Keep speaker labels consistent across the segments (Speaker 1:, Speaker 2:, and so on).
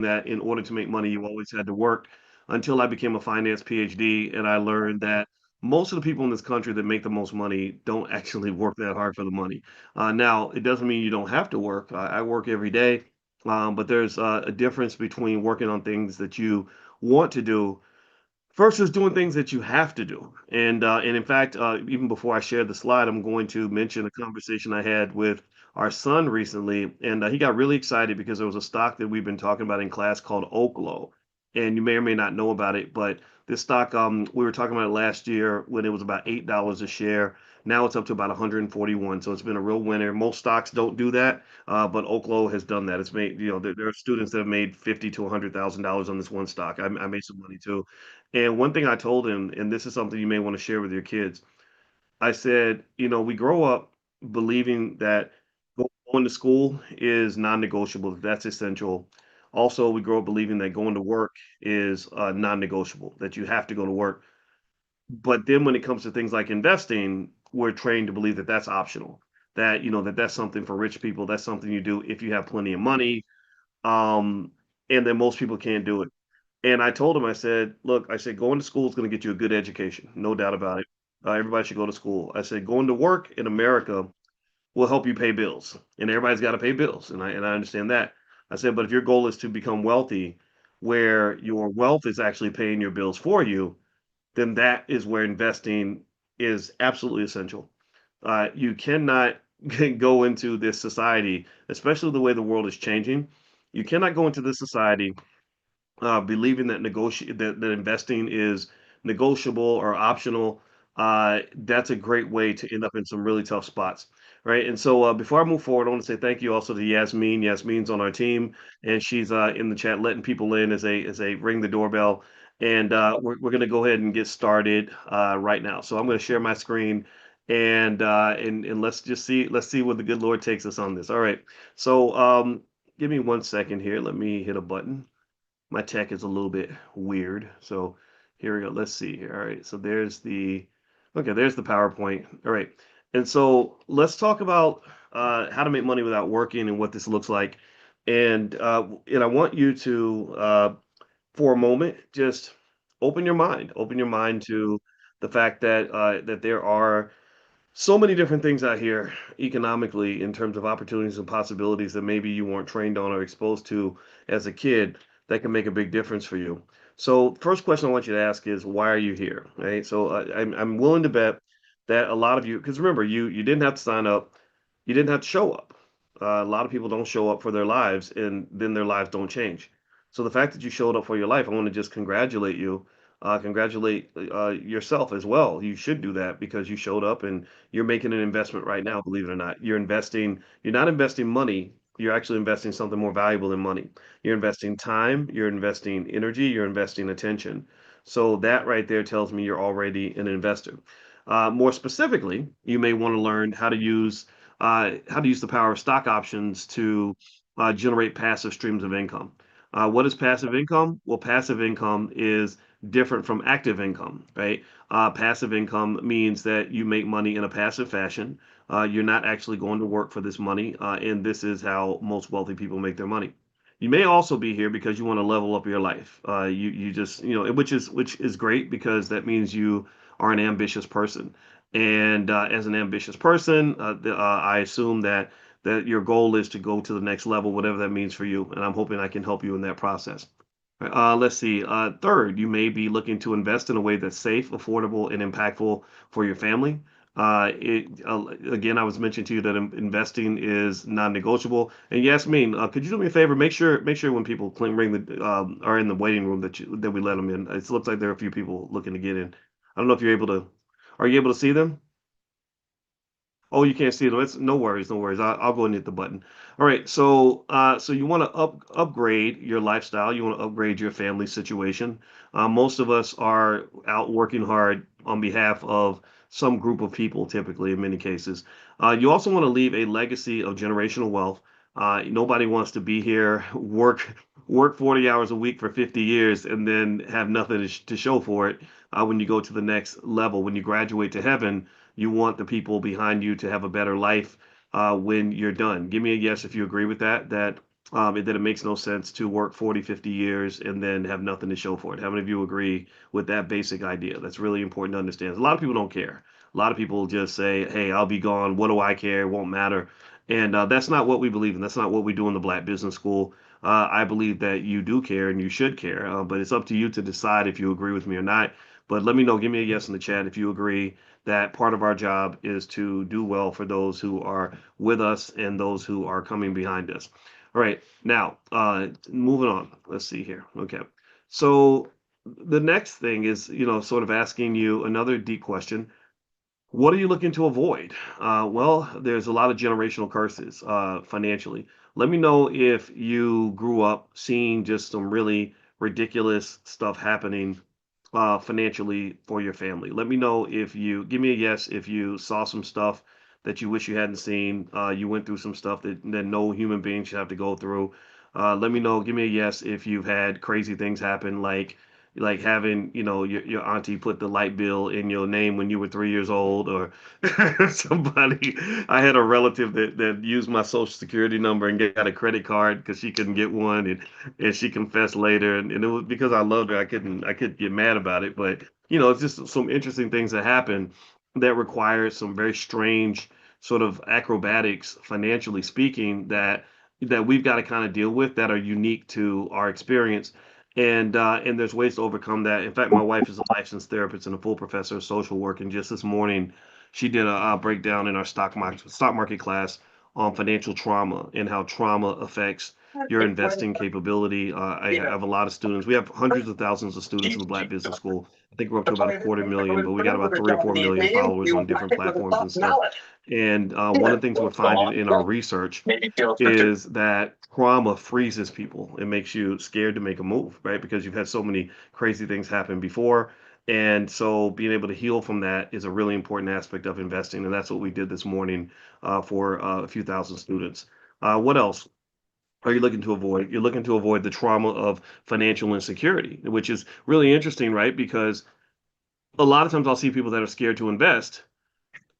Speaker 1: that in order to make money, you always had to work until I became a finance PhD. And I learned that most of the people in this country that make the most money don't actually work that hard for the money. Now, it doesn't mean you don't have to work. I work every day, but there's a difference between working on things that you want to do versus doing things that you have to do. And in fact, even before I share the slide, I'm going to mention a conversation I had with our son recently, and he got really excited because there was a stock that we've been talking about in class called Oklo, and you may or may not know about it, but this stock, we were talking about it last year when it was about $8 a share. Now it's up to about 141, so it's been a real winner. Most stocks don't do that, but Oklo has done that. It's made, there are students that have made 50 to $100,000 on this one stock. I made some money too. And one thing I told him, and this is something you may want to share with your kids, I said, we grow up believing that going to school is non-negotiable. That's essential. Also, we grow up believing that going to work is non-negotiable, that you have to go to work. But then when it comes to things like investing, we're trained to believe that that's optional, that, that's something for rich people. That's something you do if you have plenty of money. Um, and then most people can't do it. And I told him, I said, look, I said, going to school is going to get you a good education, no doubt about it. Everybody should go to school. I said, going to work in America will help you pay bills, and everybody's got to pay bills, and I understand that. I said, but if your goal is to become wealthy, where your wealth is actually paying your bills for you, then that is where investing is absolutely essential. You cannot go into this society, especially the way the world is changing. You cannot go into this society believing that that investing is negotiable or optional. That's a great way to end up in some really tough spots, right? And so before I move forward, I want to say thank you also to Yasmin. Yasmin's on our team, and she's in the chat letting people in as they ring the doorbell. And we're going to go ahead and get started right now. So I'm going to share my screen. And let's see where the good Lord takes us on this. All right. So give me 1 second here. Let me hit a button. My tech is a little bit weird. So here we go. Let's see here. All right. So there's the PowerPoint. All right. And so let's talk about how to make money without working and what this looks like. And I want you to, for a moment, just open your mind to the fact that there are so many different things out here economically in terms of opportunities and possibilities that maybe you weren't trained on or exposed to as a kid that can make a big difference for you. So, first question I want you to ask is, why are you here? Right. So, I'm willing to bet that a lot of you, because remember, you didn't have to sign up, you didn't have to show up. A lot of people don't show up for their lives, and then their lives don't change. So, the fact that you showed up for your life, I want to just congratulate you. Congratulate yourself as well. You should do that because you showed up and you're making an investment right now, believe it or not. You're not investing money, you're actually investing something more valuable than money. You're investing time, you're investing energy, you're investing attention. So that right there tells me you're already an investor. More specifically, you may want to learn how to use the power of stock options to generate passive streams of income. What is passive income? Well, passive income is different from active income, right? Passive income means that you make money in a passive fashion. You're not actually going to work for this money, and this is how most wealthy people make their money. You may also be here because you want to level up your life. You just which is great because that means you are an ambitious person. And as an ambitious person, I assume that your goal is to go to the next level, whatever that means for you. And I'm hoping I can help you in that process. Let's see. Third, you may be looking to invest in a way that's safe, affordable, and impactful for your family. Again, I was mentioning to you that investing is non-negotiable. And Yasmin, could you do me a favor? Make sure when people ring the are in the waiting room that we let them in. It looks like there are a few people looking to get in. I don't know if you're able to. Are you able to see them? Oh, you can't see them. It's no worries, no worries. I'll go and hit the button. All right. So you want to upgrade your lifestyle. You want to upgrade your family situation. Most of us are out working hard on behalf of some group of people, typically in many cases. You also want to leave a legacy of generational wealth. Nobody wants to be here, work 40 hours a week for 50 years, and then have nothing to show for it when you go to the next level. When you graduate to heaven, you want the people behind you to have a better life when you're done. Give me a yes if you agree with that. that it makes no sense to work 40, 50 years and then have nothing to show for it. How many of you agree with that basic idea? That's really important to understand. A lot of people don't care. A lot of people just say, hey, I'll be gone. What do I care? It won't matter. And that's not what we believe in. That's not what we do in the Black Business School. I believe that you do care and you should care, but it's up to you to decide if you agree with me or not. But let me know. Give me a yes in the chat if you agree that part of our job is to do well for those who are with us and those who are coming behind us. All right, now moving on. Let's see here. Okay, so the next thing is, sort of asking you another deep question. What are you looking to avoid? Well, there's a lot of generational curses financially. Let me know if you grew up seeing just some really ridiculous stuff happening financially for your family. Let me know if you give me a yes if you saw some stuff that you wish you hadn't seen. You went through some stuff that no human being should have to go through. Let me know. Give me a yes if you've had crazy things happen, like having your auntie put the light bill in your name when you were 3 years old, or somebody. I had a relative that used my social security number and got a credit card because she couldn't get one, and she confessed later, and it was because I loved her. I could get mad about it, but it's just some interesting things that happen that require some very strange sort of acrobatics financially speaking that we've got to kind of deal with that are unique to our experience. And there's ways to overcome that. In fact, my wife is a licensed therapist and a full professor of social work. And just this morning, she did a breakdown in our stock market class on financial trauma and how trauma affects your investing capability. I have a lot of students. We have hundreds of thousands of students in the Black Business School. I think we're up to about a quarter million, but we got about 3 or 4 million followers on different platforms and stuff. And one of the things we're finding in our research is that trauma freezes people. It makes you scared to make a move, right? Because you've had so many crazy things happen before. And so being able to heal from that is a really important aspect of investing. And that's what we did this morning for a few thousand students. What else are you looking to avoid? You're looking to avoid the trauma of financial insecurity, which is really interesting, right? Because a lot of times I'll see people that are scared to invest,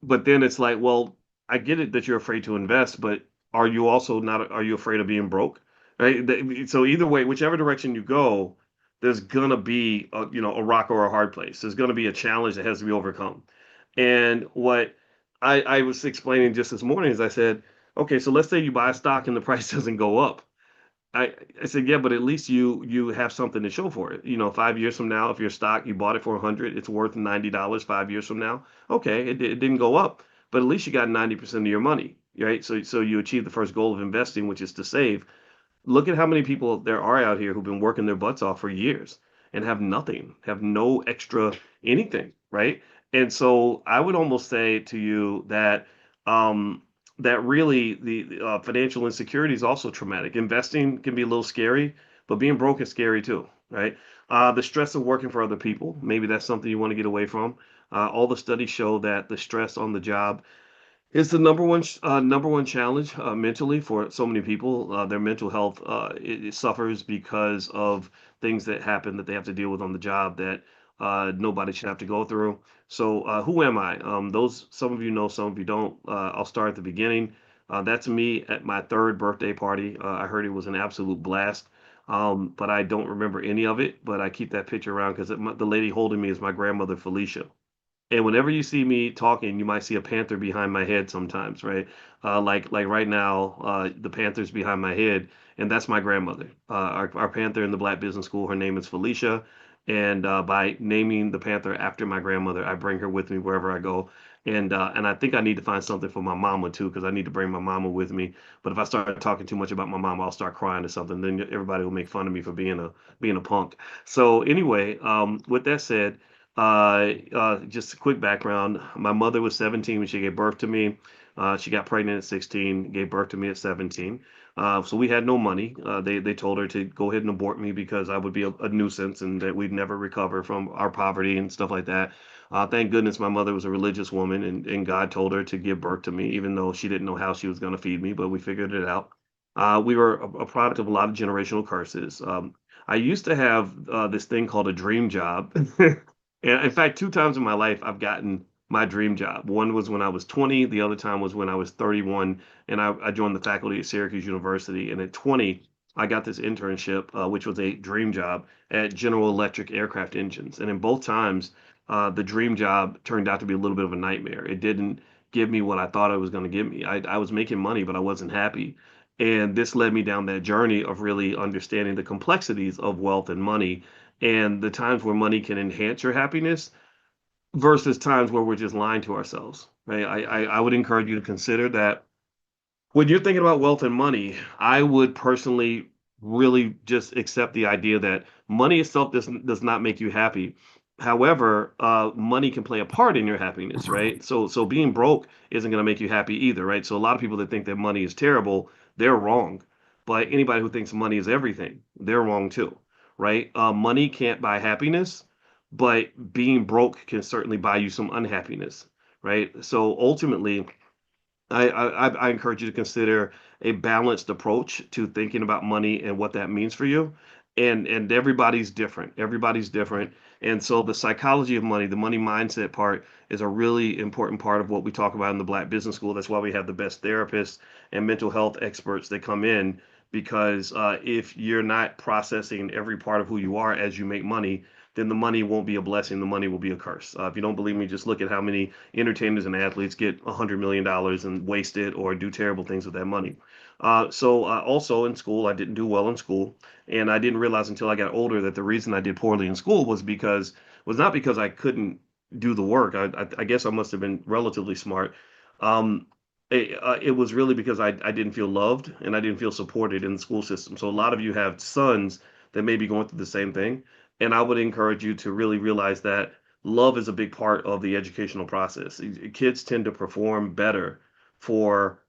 Speaker 1: but then it's like, well, I get it that you're afraid to invest, but are you also not, are you afraid of being broke? Right? So either way, whichever direction you go, there's gonna be a rock or a hard place. There's gonna be a challenge that has to be overcome. And what I was explaining just this morning is I said, okay, so let's say you buy a stock and the price doesn't go up. I said, yeah, but at least you have something to show for it. 5 years from now, if your stock you bought it for 100, it's worth $90 5 years from now. Okay, it didn't go up, but at least you got 90% of your money, right? So you achieved the first goal of investing, which is to save. Look at how many people there are out here who've been working their butts off for years and have nothing, have no extra anything, right? And so I would almost say to you um, that really the financial insecurity is also traumatic. Investing can be a little scary, but being broke is scary too, right? The stress of working for other people, maybe that's something you want to get away from. All the studies show that the stress on the job it's the number one challenge mentally for so many people. Their mental health it suffers because of things that happen that they have to deal with on the job that nobody should have to go through. So who am I? Those some of you know, some of you don't. I'll start at the beginning. That's me at my third birthday party. I heard it was an absolute blast, but I don't remember any of it. But I keep that picture around because the lady holding me is my grandmother Felicia. And whenever you see me talking, you might see a panther behind my head sometimes, right? Like right now, the panther's behind my head, and that's my grandmother. Our panther in the Black Business School, her name is Felicia, and by naming the panther after my grandmother, I bring her with me wherever I go. And I think I need to find something for my mama too, because I need to bring my mama with me. But if I start talking too much about my mama, I'll start crying or something. Then everybody will make fun of me for being a punk. So anyway, with that said. Just a quick background. My mother was 17 when she gave birth to me. She got pregnant at 16, gave birth to me at 17. So we had no money. They told her to go ahead and abort me because I would be a nuisance and that we'd never recover from our poverty and stuff like that. Thank goodness my mother was a religious woman and God told her to give birth to me, even though she didn't know how she was going to feed me, but we figured it out. We were a product of a lot of generational curses. I used to have this thing called a dream job. And in fact, two times in my life, I've gotten my dream job. One was when I was 20, the other time was when I was 31, and I joined the faculty at Syracuse University. And at 20, I got this internship, which was a dream job at General Electric Aircraft Engines. And in both times, the dream job turned out to be a little bit of a nightmare. It didn't give me what I thought it was going to give me. I was making money, but I wasn't happy. And this led me down that journey of really understanding the complexities of wealth and money and the times where money can enhance your happiness versus times where we're just lying to ourselves, right? I would encourage you to consider that when you're thinking about wealth and money, I would personally really just accept the idea that money itself does not make you happy. However, money can play a part in your happiness, right? So being broke isn't going to make you happy either, right? So a lot of people that think that money is terrible, they're wrong. But anybody who thinks money is everything, they're wrong too, right? Money can't buy happiness, but being broke can certainly buy you some unhappiness, right? So ultimately, I encourage you to consider a balanced approach to thinking about money and what that means for you. And everybody's different. Everybody's different. And so the psychology of money, the money mindset part, is a really important part of what we talk about in the Black Business School. That's why we have the best therapists and mental health experts that come in, because if you're not processing every part of who you are as you make money, then the money won't be a blessing. The money will be a curse. If you don't believe me, just look at how many entertainers and athletes get $100 million and waste it or do terrible things with that money. Also in school, I didn't do well in school, and I didn't realize until I got older that the reason I did poorly in school was not because I couldn't do the work. I guess I must have been relatively smart. Um, it was really because I didn't feel loved and I didn't feel supported in the school system. So a lot of you have sons that may be going through the same thing, and I would encourage you to really realize that love is a big part of the educational process. Kids tend to perform better for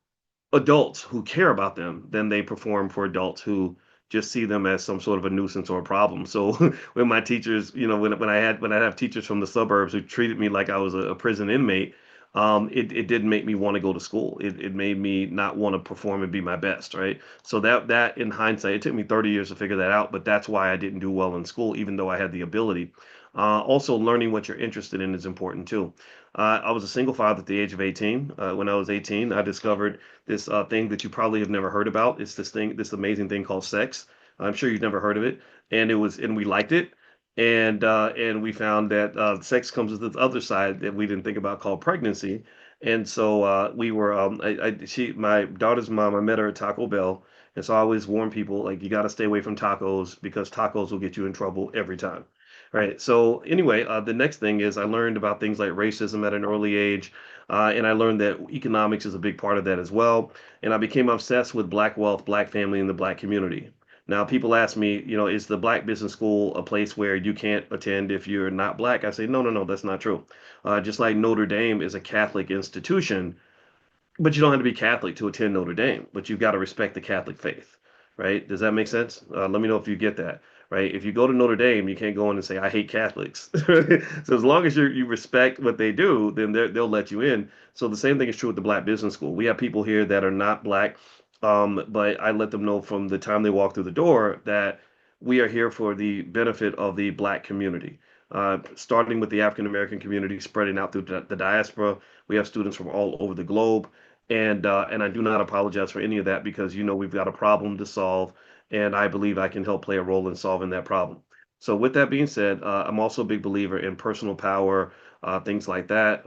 Speaker 1: adults who care about them than they perform for adults who just see them as some sort of a nuisance or a problem. So when my teachers, when I have teachers from the suburbs who treated me like I was a prison inmate, it didn't make me want to go to school. It made me not want to perform and be my best, right? So that in hindsight, it took me 30 years to figure that out, but that's why I didn't do well in school, even though I had the ability. Also, learning what you're interested in is important too. I was a single father at the age of 18. When I was 18, I discovered this thing that you probably have never heard about. It's this amazing thing called sex. I'm sure you've never heard of it, and we liked it, and we found that sex comes with this other side that we didn't think about called pregnancy, and so we were my daughter's mom. I met her at Taco Bell, and so I always warn people like you got to stay away from tacos because tacos will get you in trouble every time. Right. So anyway, the next thing is I learned about things like racism at an early age, and I learned that economics is a big part of that as well. And I became obsessed with Black wealth, Black family, and the Black community. Now, people ask me, is the Black Business School a place where you can't attend if you're not Black? I say, no, no, no, that's not true. Just like Notre Dame is a Catholic institution, but you don't have to be Catholic to attend Notre Dame, but you've got to respect the Catholic faith, right? Does that make sense? Let me know if you get that, right? If you go to Notre Dame, you can't go in and say, I hate Catholics. So as long as you respect what they do, then they'll let you in. So the same thing is true with the Black Business School. We have people here that are not Black, but I let them know from the time they walk through the door that we are here for the benefit of the Black community. Starting with the African American community, spreading out through the diaspora. We have students from all over the globe. And I do not apologize for any of that because we've got a problem to solve, and I believe I can help play a role in solving that problem. So with that being said, I'm also a big believer in personal power, things like that,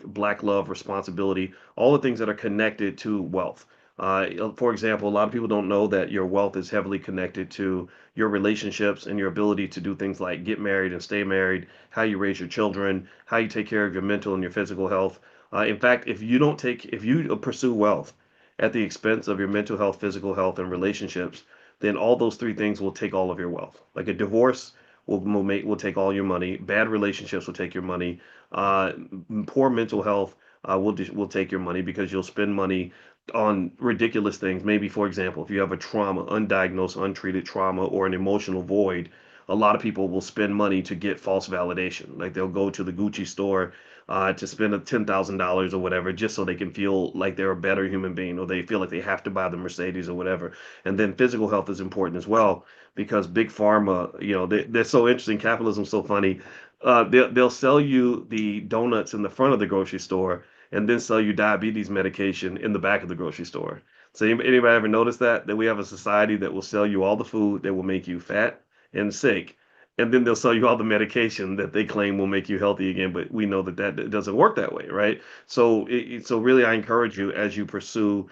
Speaker 1: Black love, responsibility, all the things that are connected to wealth. For example, a lot of people don't know that your wealth is heavily connected to your relationships and your ability to do things like get married and stay married, how you raise your children, how you take care of your mental and your physical health. In fact, if you pursue wealth at the expense of your mental health, physical health, and relationships, then all those three things will take all of your wealth. Like a divorce will take all your money. Bad relationships will take your money. Uh, Poor mental health will take your money because you'll spend money on ridiculous things. Maybe, for example, if you have a trauma, undiagnosed, untreated trauma, or an emotional void, a lot of people will spend money to get false validation. Like they'll go to the Gucci store to spend a $10,000 or whatever, just so they can feel like they're a better human being, or they feel like they have to buy the Mercedes or whatever. And then physical health is important as well because big pharma, they're so interesting. Capitalism's so funny. They'll sell you the donuts in the front of the grocery store and then sell you diabetes medication in the back of the grocery store. So anybody ever notice that we have a society that will sell you all the food that will make you fat and sick, and then they'll sell you all the medication that they claim will make you healthy again. But we know that that doesn't work that way, right? So really, I encourage you as you pursue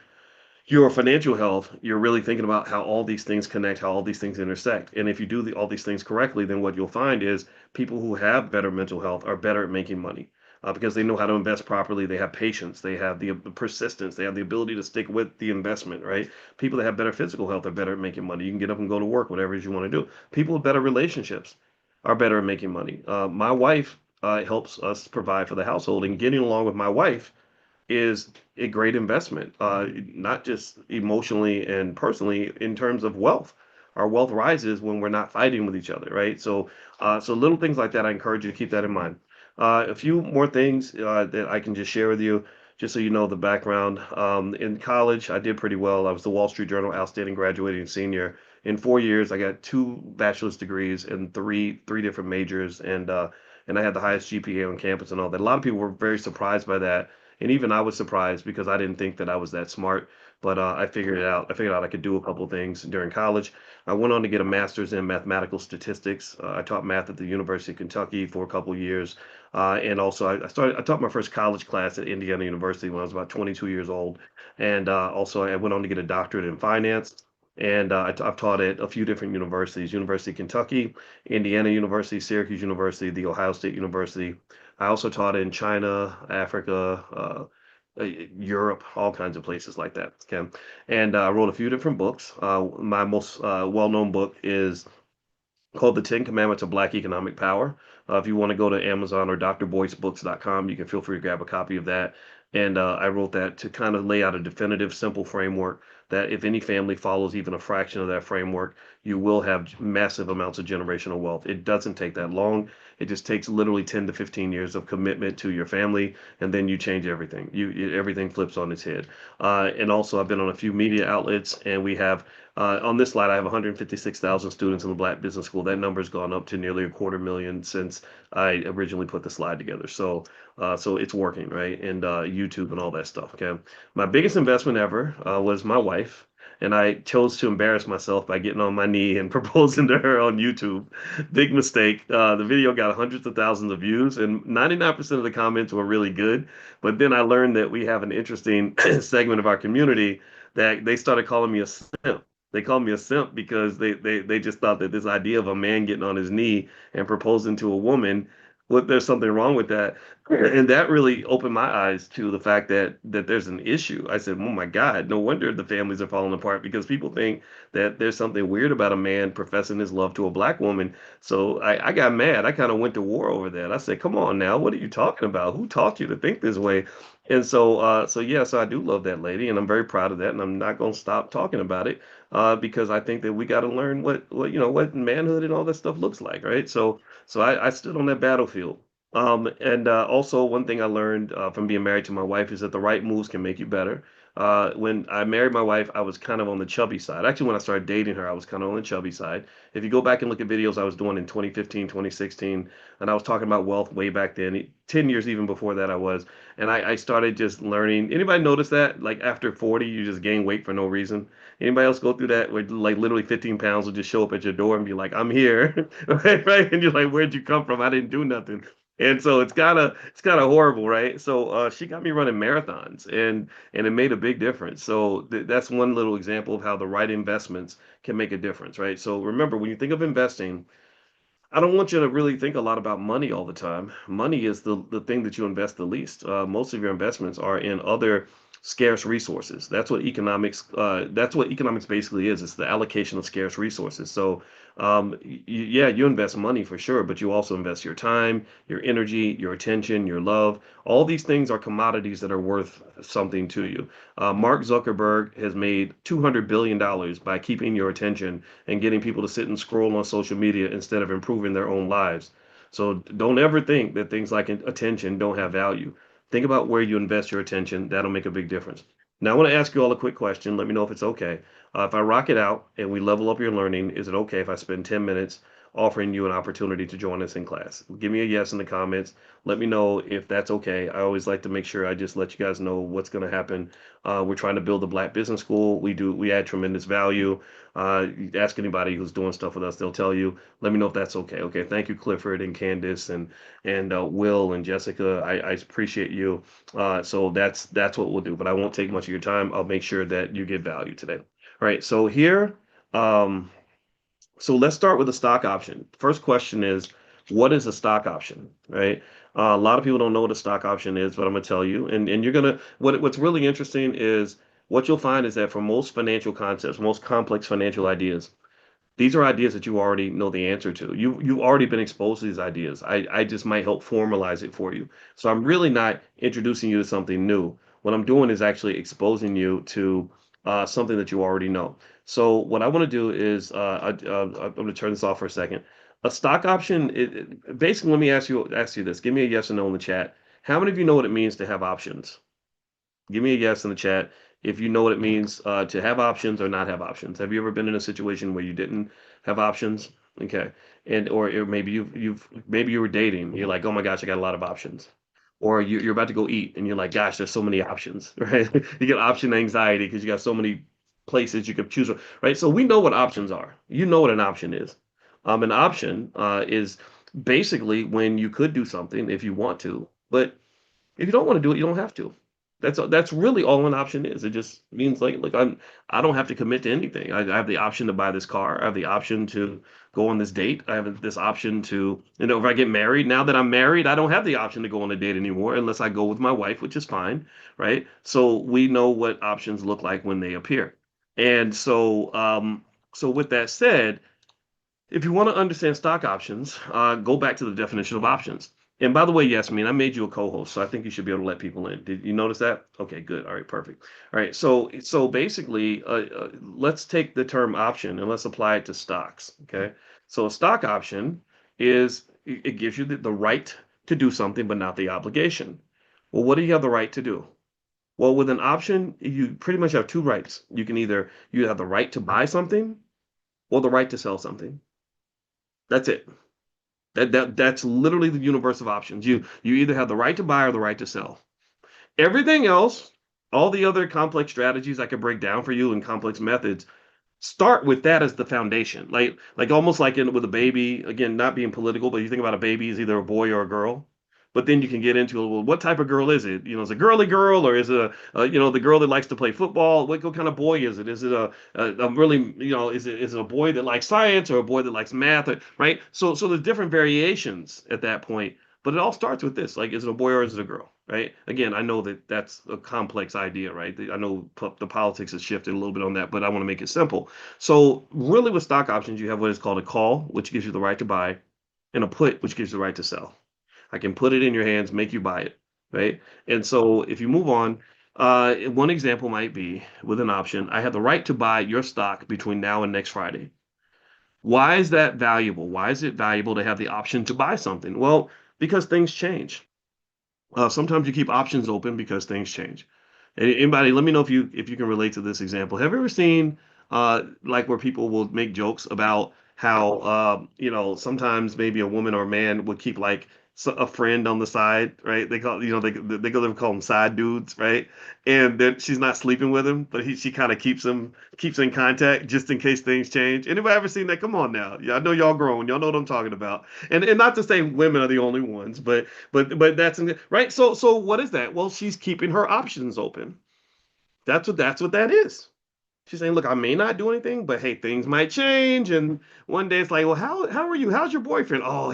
Speaker 1: your financial health, you're really thinking about how all these things connect, how all these things intersect. And if you do all these things correctly, then what you'll find is people who have better mental health are better at making money because they know how to invest properly. They have patience, they have the persistence, they have the ability to stick with the investment, right? People that have better physical health are better at making money. You can get up and go to work, whatever it is you want to do. People with better relationships are better at making money. My wife helps us provide for the household, and getting along with my wife is a great investment, not just emotionally and personally in terms of wealth. Our wealth rises when we're not fighting with each other, right? So little things like that, I encourage you to keep that in mind. A few more things that I can just share with you, just so you know the background. In college, I did pretty well. I was the Wall Street Journal Outstanding Graduating Senior. In 4 years, I got two bachelor's degrees and three different majors, and I had the highest GPA on campus and all that. A lot of people were very surprised by that, and even I was surprised because I didn't think that I was that smart. But I figured it out. I figured out I could do a couple of things during college. I went on to get a master's in mathematical statistics. I taught math at the University of Kentucky for a couple of years, and also I taught my first college class at Indiana University when I was about 22 years old, and also I went on to get a doctorate in finance. And I've taught at a few different universities: University of Kentucky, Indiana University, Syracuse University, the Ohio State University. I also taught in China, Africa, Europe, all kinds of places like that. Okay, and I wrote a few different books. My most well-known book is called The Ten Commandments of Black Economic Power. If you want to go to Amazon or drboycebooks.com, you can feel free to grab a copy of that. And I wrote that to kind of lay out a definitive, simple framework that if any family follows even a fraction of that framework, you will have massive amounts of generational wealth. It doesn't take that long. It just takes literally 10 to 15 years of commitment to your family, and then you change everything. Everything flips on its head. And also, I've been on a few media outlets, and we have on this slide, I have 156,000 students in the Black Business School. That number has gone up to nearly a quarter million since I originally put the slide together. So it's working, right? And YouTube and all that stuff. Okay. My biggest investment ever was my wife. And I chose to embarrass myself by getting on my knee and proposing to her on YouTube. Big mistake. The video got hundreds of thousands of views, and 99% of the comments were really good. But then I learned that we have an interesting segment of our community that they started calling me a simp. They called me a simp because they just thought that this idea of a man getting on his knee and proposing to a woman, what there's something wrong with that. And that really opened my eyes to the fact that there's an issue. I said, "Oh my God, no wonder the families are falling apart because people think that there's something weird about a man professing his love to a black woman." So I got mad. I kind of went to war over that. I said, "Come on now, what are you talking about? Who taught you to think this way?" And so I do love that lady, and I'm very proud of that, and I'm not going to stop talking about it because I think that we got to learn what manhood and all that stuff looks like, right? So I stood on that battlefield. And also, one thing I learned from being married to my wife is that the right moves can make you better. When I married my wife, I was kind of on the chubby side. Actually, when I started dating her, I was kind of on the chubby side. If you go back and look at videos I was doing in 2015, 2016, and I was talking about wealth way back then, 10 years even before that, I was. And I started just learning. Anybody notice that? Like after 40, you just gain weight for no reason? Anybody else go through that where like literally 15 pounds will just show up at your door and be like, "I'm here," right? Right? And you're like, "Where'd you come from? I didn't do nothing." And so it's kind of horrible, right? So she got me running marathons, and it made a big difference. So that's one little example of how the right investments can make a difference, right? So remember, when you think of investing, I don't want you to really think a lot about money all the time. Money is the thing that you invest the least. Most of your investments are in other scarce resources. That's what economics basically is. It's the allocation of scarce resources. So yeah, you invest money for sure, but you also invest your time, your energy, your attention, your love. All these things are commodities that are worth something to you. Mark Zuckerberg has made $200 billion by keeping your attention and getting people to sit and scroll on social media instead of improving their own lives. So don't ever think that things like attention don't have value. Think about where you invest your attention. That'll make a big difference. Now, I want to ask you all a quick question. Let me know if it's okay. If I rock it out and we level up your learning, is it okay if I spend 10 minutes offering you an opportunity to join us in class? Give me a yes in the comments. Let me know if that's okay. I always like to make sure I just let you guys know what's going to happen. We're trying to build a Black business school. We add tremendous value. Ask anybody who's doing stuff with us, they'll tell you. Let me know if that's okay. Okay. Thank you, Clifford and Candace and Will and Jessica. I appreciate you. So that's what we'll do. But I won't take much of your time. I'll make sure that you get value today. All right. So here, um, so let's start with a stock option. First question is, what is a stock option? Right. A lot of people don't know what a stock option is, but I'm gonna tell you. And you're gonna what's really interesting is what you'll find is that for most financial concepts, most complex financial ideas, these are ideas that you already know the answer to. You've already been exposed to these ideas. I just might help formalize it for you. So I'm really not introducing you to something new. What I'm doing is actually exposing you to something that you already know. So what I want to do is I'm going to turn this off for a second. A stock option, basically, let me ask you this. Give me a yes or no in the chat. How many of you know what it means to have options? Give me a yes in the chat if you know what it means to have options or not have options. Have you ever been in a situation where you didn't have options? Okay, and or maybe maybe you were dating. You're like, oh my gosh, I got a lot of options. Or you're about to go eat, and you're like, gosh, there's so many options, right? You get option anxiety because you got so many places you could choose from, right? So we know what options are. You know what an option is. An option is basically when you could do something if you want to, but if you don't want to do it, you don't have to. That's really all an option is. It just means like I don't have to commit to anything. I have the option to buy this car. I have the option to go on this date. I have this option to, if I get married, now that I'm married, I don't have the option to go on a date anymore unless I go with my wife, which is fine, right? So we know what options look like when they appear. And so with that said, if you want to understand stock options, go back to the definition of options. And by the way, Yasmin, I made you a co-host, so I think you should be able to let people in. Did you notice that? Okay, good. All right, perfect. All right, so basically, let's take the term option and let's apply it to stocks. Okay, so a stock option is it gives you the right to do something, but not the obligation. Well, what do you have the right to do? Well, with an option, you pretty much have two rights. You have the right to buy something or the right to sell something. That's it. That's literally the universe of options. You either have the right to buy or the right to sell. Everything else, all the other complex strategies I could break down for you and complex methods, start with that as the foundation. Like almost like with a baby, again, not being political, but you think about a baby is either a boy or a girl. But then you can get into, well, what type of girl is it? Is it a girly girl or is it the girl that likes to play football? What kind of boy is it? Is it a really, is it a boy that likes science or a boy that likes math? Right? So there's different variations at that point. But it all starts with this, like, is it a boy or is it a girl? Right? Again, I know that that's a complex idea, right? I know the politics has shifted a little bit on that, but I want to make it simple. So really with stock options, you have what is called a call, which gives you the right to buy, and a put, which gives you the right to sell. I can put it in your hands, make you buy it, right? And so if you move on, one example might be with an option, I have the right to buy your stock between now and next Friday. Why is that valuable? Why is it valuable to have the option to buy something? Well, because things change. Sometimes you keep options open because things change. Anybody, let me know if you can relate to this example. Have you ever seen like where people will make jokes about how sometimes maybe a woman or a man would keep like a friend on the side, right? They call they go call them side dudes, right? And then she's not sleeping with him, but she kind of keeps in contact just in case things change. Anybody ever seen that? Come on now, yeah, I know y'all grown, y'all know what I'm talking about. And not to say women are the only ones, but that's right. So what is that? Well, she's keeping her options open. That's what that is. She's saying, look, I may not do anything, but hey, things might change. And one day it's like, well, how are you? How's your boyfriend? Oh,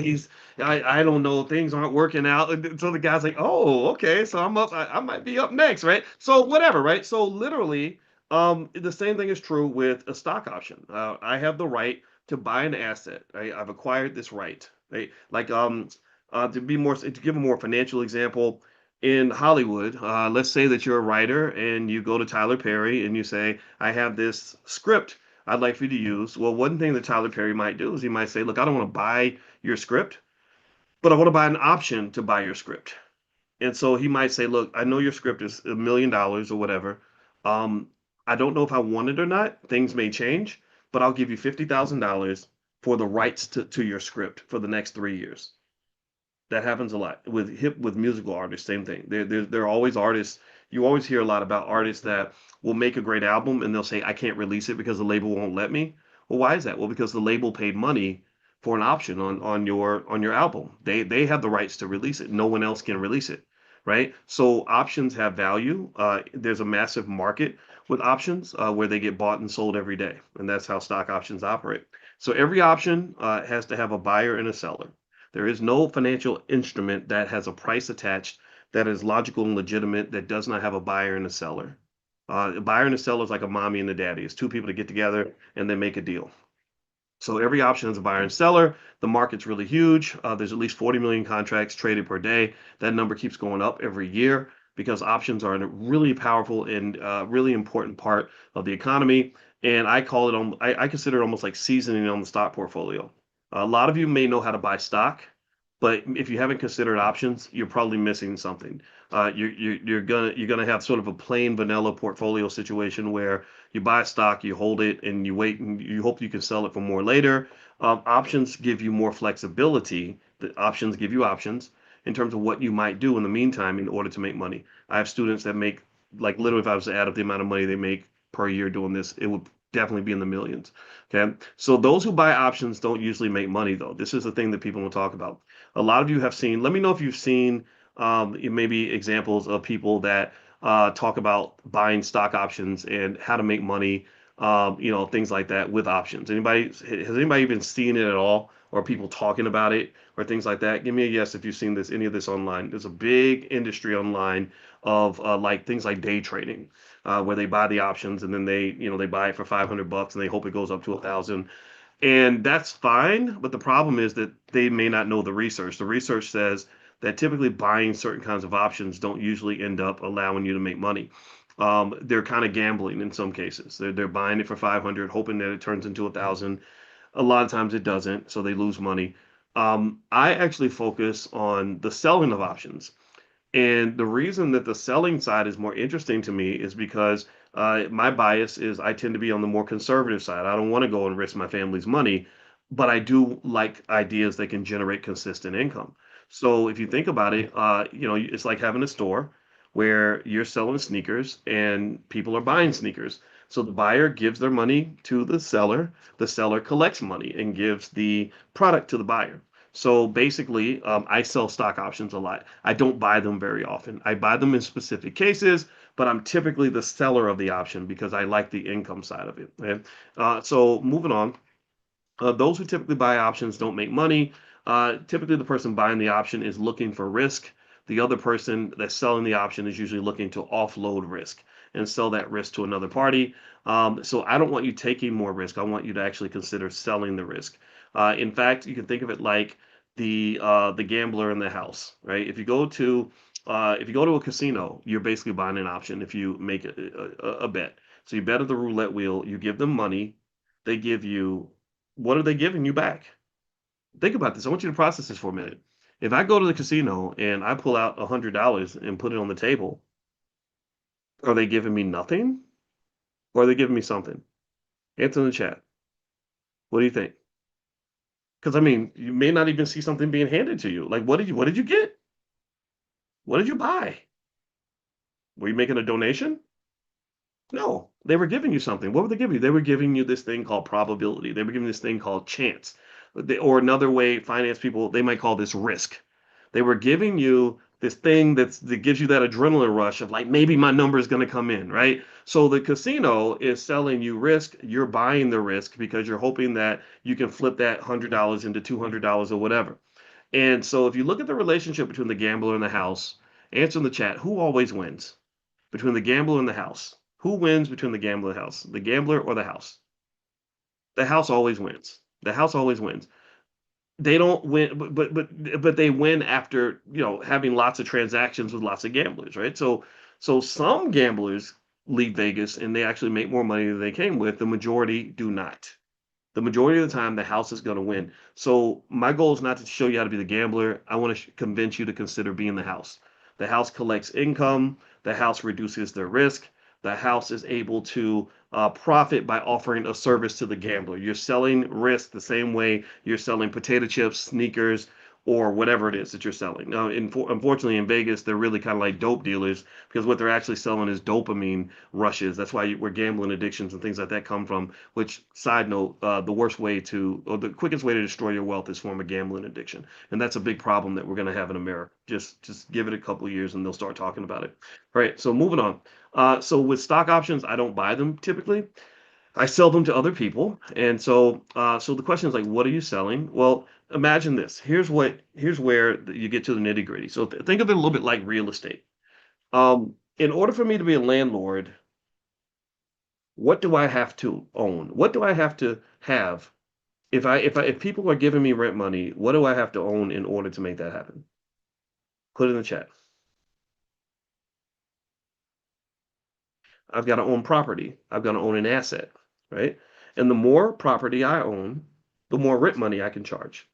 Speaker 1: I don't know, things aren't working out. And so the guy's like, oh, okay, so I'm up, I might be up next, right? So whatever, right? So literally, the same thing is true with a stock option. I have the right to buy an asset. Right? I've acquired this right, right? Like to give a more financial example, in Hollywood, let's say that you're a writer and you go to Tyler Perry and you say, I have this script I'd like for you to use. Well, one thing that Tyler Perry might do is he might say, look, I don't want to buy your script, but I want to buy an option to buy your script. And so he might say, look, I know your script is $1 million or whatever. Um, I don't know if I want it or not. Things may change, but I'll give you $50,000 for the rights to your script for the next 3 years. That happens a lot with musical artists. Same thing. There are always artists. You always hear a lot about artists that will make a great album and they'll say, I can't release it because the label won't let me. Well, why is that? Well, because the label paid money for an option on your album. They have the rights to release it. No one else can release it, right? So options have value. There's a massive market with options where they get bought and sold every day, and that's how stock options operate. So every option has to have a buyer and a seller. There is no financial instrument that has a price attached that is logical and legitimate that does not have a buyer and a seller. A buyer and a seller is like a mommy and a daddy. It's two people that get together and they make a deal. So every option is a buyer and seller. The market's really huge. There's at least 40 million contracts traded per day. That number keeps going up every year because options are a really powerful and really important part of the economy. And I call it, I consider it almost like seasoning on the stock portfolio. A lot of you may know how to buy stock, but if you haven't considered options, you're probably missing something. You're gonna have sort of a plain vanilla portfolio situation where you buy a stock, you hold it, and you wait, and you hope you can sell it for more later. Options give you more flexibility. The options give you options in terms of what you might do in the meantime in order to make money. I have students that make, like, literally, if I was to add up the amount of money they make per year doing this, it would definitely be in the millions. Okay. So those who buy options don't usually make money, though. This is the thing that people don't talk about. A lot of you have seen, let me know if you've seen maybe examples of people that talk about buying stock options and how to make money, things like that with options. Has anybody even seen it at all, or people talking about it, or things like that? Give me a yes if you've seen any of this online. There's a big industry online of like things like day trading, where they buy the options and then they buy it for $500 and they hope it goes up to 1,000, and that's fine, but the problem is that they may not know the research. The research says that typically buying certain kinds of options don't usually end up allowing you to make money. They're kind of gambling in some cases. They're buying it for 500, hoping that it turns into 1,000. A lot of times it doesn't, so they lose money. I actually focus on the selling of options. And the reason that the selling side is more interesting to me is because my bias is I tend to be on the more conservative side. I don't want to go and risk my family's money, but I do like ideas that can generate consistent income. So if you think about it, it's like having a store where you're selling sneakers and people are buying sneakers. So the buyer gives their money to the seller collects money and gives the product to the buyer. So basically, I sell stock options a lot. I don't buy them very often. I buy them in specific cases, but I'm typically the seller of the option because I like the income side of it. Okay? So moving on, those who typically buy options don't make money. Typically, the person buying the option is looking for risk. The other person that's selling the option is usually looking to offload risk and sell that risk to another party. So I don't want you taking more risk. I want you to actually consider selling the risk. In fact, you can think of it like the gambler in the house, right? If you go to a casino, you're basically buying an option if you make a bet. So you bet at the roulette wheel, you give them money, they give you, what are they giving you back? Think about this. I want you to process this for a minute. If I go to the casino and I pull out $100 and put it on the table, are they giving me nothing or are they giving me something? Answer in the chat. What do you think? Because I mean, you may not even see something being handed to you. Like, what did you get? What did you buy? Were you making a donation? No, they were giving you something. What were they giving you? They were giving you this thing called probability. They were giving you this thing called chance. Or another way, finance people, they might call this risk. They were giving you this thing that gives you that adrenaline rush of like maybe my number is going to come in, right? So the casino is selling you risk. You're buying the risk because you're hoping that you can flip that $100 into $200 or whatever. And so if you look at the relationship between the gambler and the house, answer in the chat, who always wins between the gambler and the house? Who wins between the gambler and the house? The gambler or the house? The house always wins. The house always wins. They don't win, but they win after, having lots of transactions with lots of gamblers, right? So some gamblers leave Vegas and they actually make more money than they came with. The majority do not. The majority of the time, the house is going to win. So my goal is not to show you how to be the gambler. I want to convince you to consider being the house. The house collects income. The house reduces their risk. The house is able to profit by offering a service to the gambler. You're selling risk the same way you're selling potato chips, sneakers, or whatever it is that you're selling. Now, unfortunately, in Vegas, they're really kind of like dope dealers because what they're actually selling is dopamine rushes. That's where gambling addictions and things like that come from. Which, side note, the worst way to, or the quickest way to destroy your wealth is form a gambling addiction, and that's a big problem that we're going to have in America. Just give it a couple of years, and they'll start talking about it. All right. So moving on. So with stock options, I don't buy them typically. I sell them to other people, and so the question is like, what are you selling? Well, imagine this. Here's where you get to the nitty gritty. So think of it a little bit like real estate. In order for me to be a landlord, what do I have to own? What do I have to have? If people are giving me rent money, what do I have to own in order to make that happen? Put it in the chat. I've got to own property. I've got to own an asset, right? And the more property I own, the more rent money I can charge.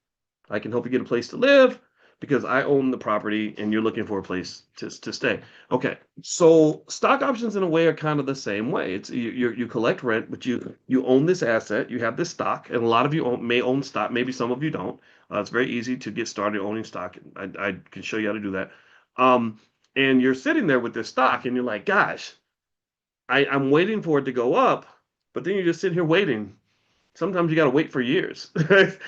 Speaker 1: I can help you get a place to live because I own the property and you're looking for a place to stay. Okay, so stock options in a way are kind of the same way. It's you collect rent, but you own this asset, you have this stock, and a lot of you may own stock, maybe some of you don't. It's very easy to get started owning stock. I can show you how to do that. Um, and you're sitting there with this stock, and you're like, gosh, I'm waiting for it to go up, but then you just sit here waiting. Sometimes you got to wait for years.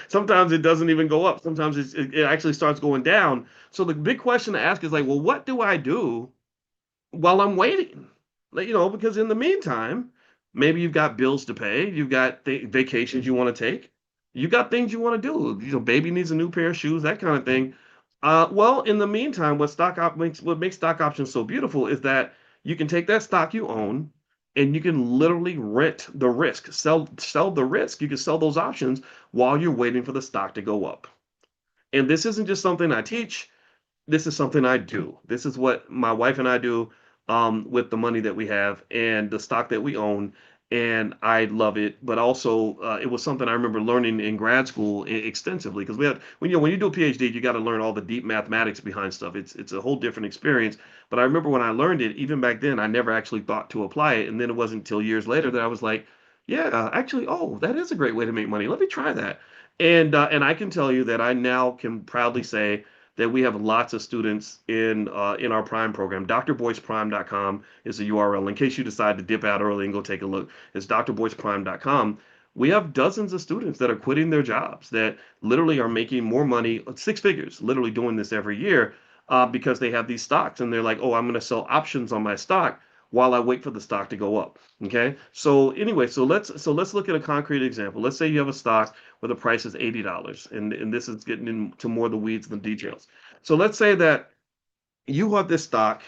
Speaker 1: Sometimes it doesn't even go up. Sometimes it actually starts going down. So the big question to ask is like, well, what do I do while I'm waiting? Like, because in the meantime, maybe you've got bills to pay, you've got vacations you want to take, you got things you want to do. Baby needs a new pair of shoes, that kind of thing. Well, in the meantime, what makes stock options so beautiful is that you can take that stock you own and you can literally rent the risk, sell the risk. You can sell those options while you're waiting for the stock to go up. And this isn't just something I teach, this is something I do. This is what my wife and I do with the money that we have and the stock that we own. And I love it. But also, it was something I remember learning in grad school extensively because when you do a PhD, you got to learn all the deep mathematics behind stuff. It's a whole different experience. But I remember when I learned it, even back then, I never actually thought to apply it. And then it wasn't until years later that I was like, yeah, actually, oh, that is a great way to make money. Let me try that. And I can tell you that I now can proudly say that we have lots of students in our Prime program. drboyceprime.com is the URL. In case you decide to dip out early and go take a look, it's drboyceprime.com. We have dozens of students that are quitting their jobs that literally are making more money, six figures, literally doing this every year because they have these stocks and they're like, oh, I'm going to sell options on my stock while I wait for the stock to go up. Okay. So anyway, so let's look at a concrete example. Let's say you have a stock where the price is $80, and this is getting into more of the weeds and the details. So let's say that you have this stock,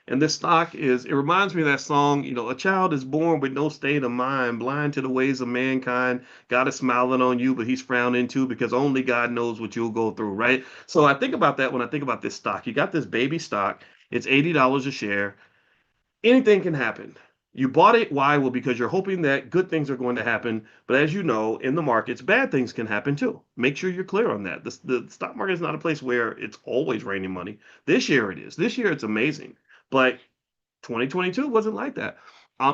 Speaker 1: and this stock it reminds me of that song, a child is born with no state of mind, blind to the ways of mankind. God is smiling on you, but he's frowning too because only God knows what you'll go through, right? So I think about that when I think about this stock. You got this baby stock, it's $80 a share. Anything can happen. You bought it. Why? Well, because you're hoping that good things are going to happen. But as you know, in the markets, bad things can happen too. Make sure you're clear on that. The stock market is not a place where it's always raining money. This year it is. This year it's amazing. But 2022 wasn't like that.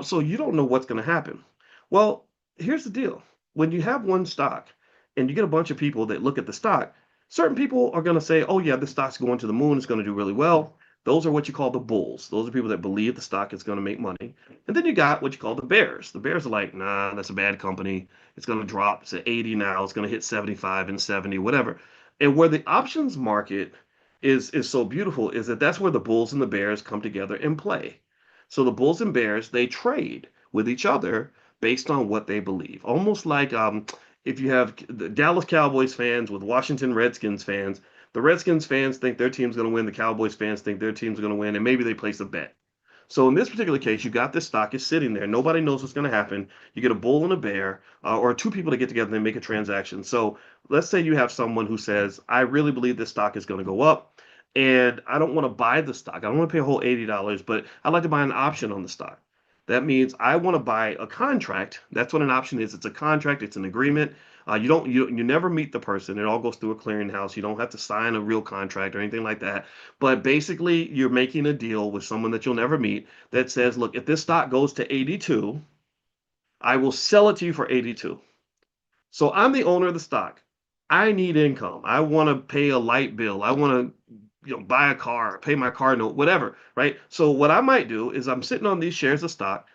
Speaker 1: So you don't know what's going to happen. Well, here's the deal. When you have one stock and you get a bunch of people that look at the stock, certain people are going to say, oh, yeah, the stock's going to the moon. It's going to do really well. Those are what you call the bulls. Those are people that believe the stock is going to make money. And then you got what you call the bears. The bears are like, nah, that's a bad company. It's going to drop to 80 now. It's going to hit 75 and 70, whatever. And where the options market is so beautiful is that that's where the Bulls and the Bears come together and play. So the Bulls and Bears, they trade with each other based on what they believe. Almost like if you have the Dallas Cowboys fans with Washington Redskins fans, the Redskins fans think their team's going to win, the Cowboys fans think their team's going to win, and maybe they place a bet. So in this particular case, you got this stock is sitting there. Nobody knows what's going to happen. You get a bull and a bear, or two people to get together and make a transaction. So let's say you have someone who says, "I really believe this stock is going to go up, and I don't want to buy the stock. I don't want to pay a whole $80, but I'd like to buy an option on the stock." That means I want to buy a contract. That's what an option is. It's a contract. It's an agreement. You never meet the person. It all goes through a clearinghouse. You don't have to sign a real contract or anything like that. But basically, you're making a deal with someone that you'll never meet that says, look, if this stock goes to 82, I will sell it to you for 82. So I'm the owner of the stock. I need income. I want to pay a light bill. I want to buy a car, pay my car note, whatever, right? So what I might do is I'm sitting on these shares of stock.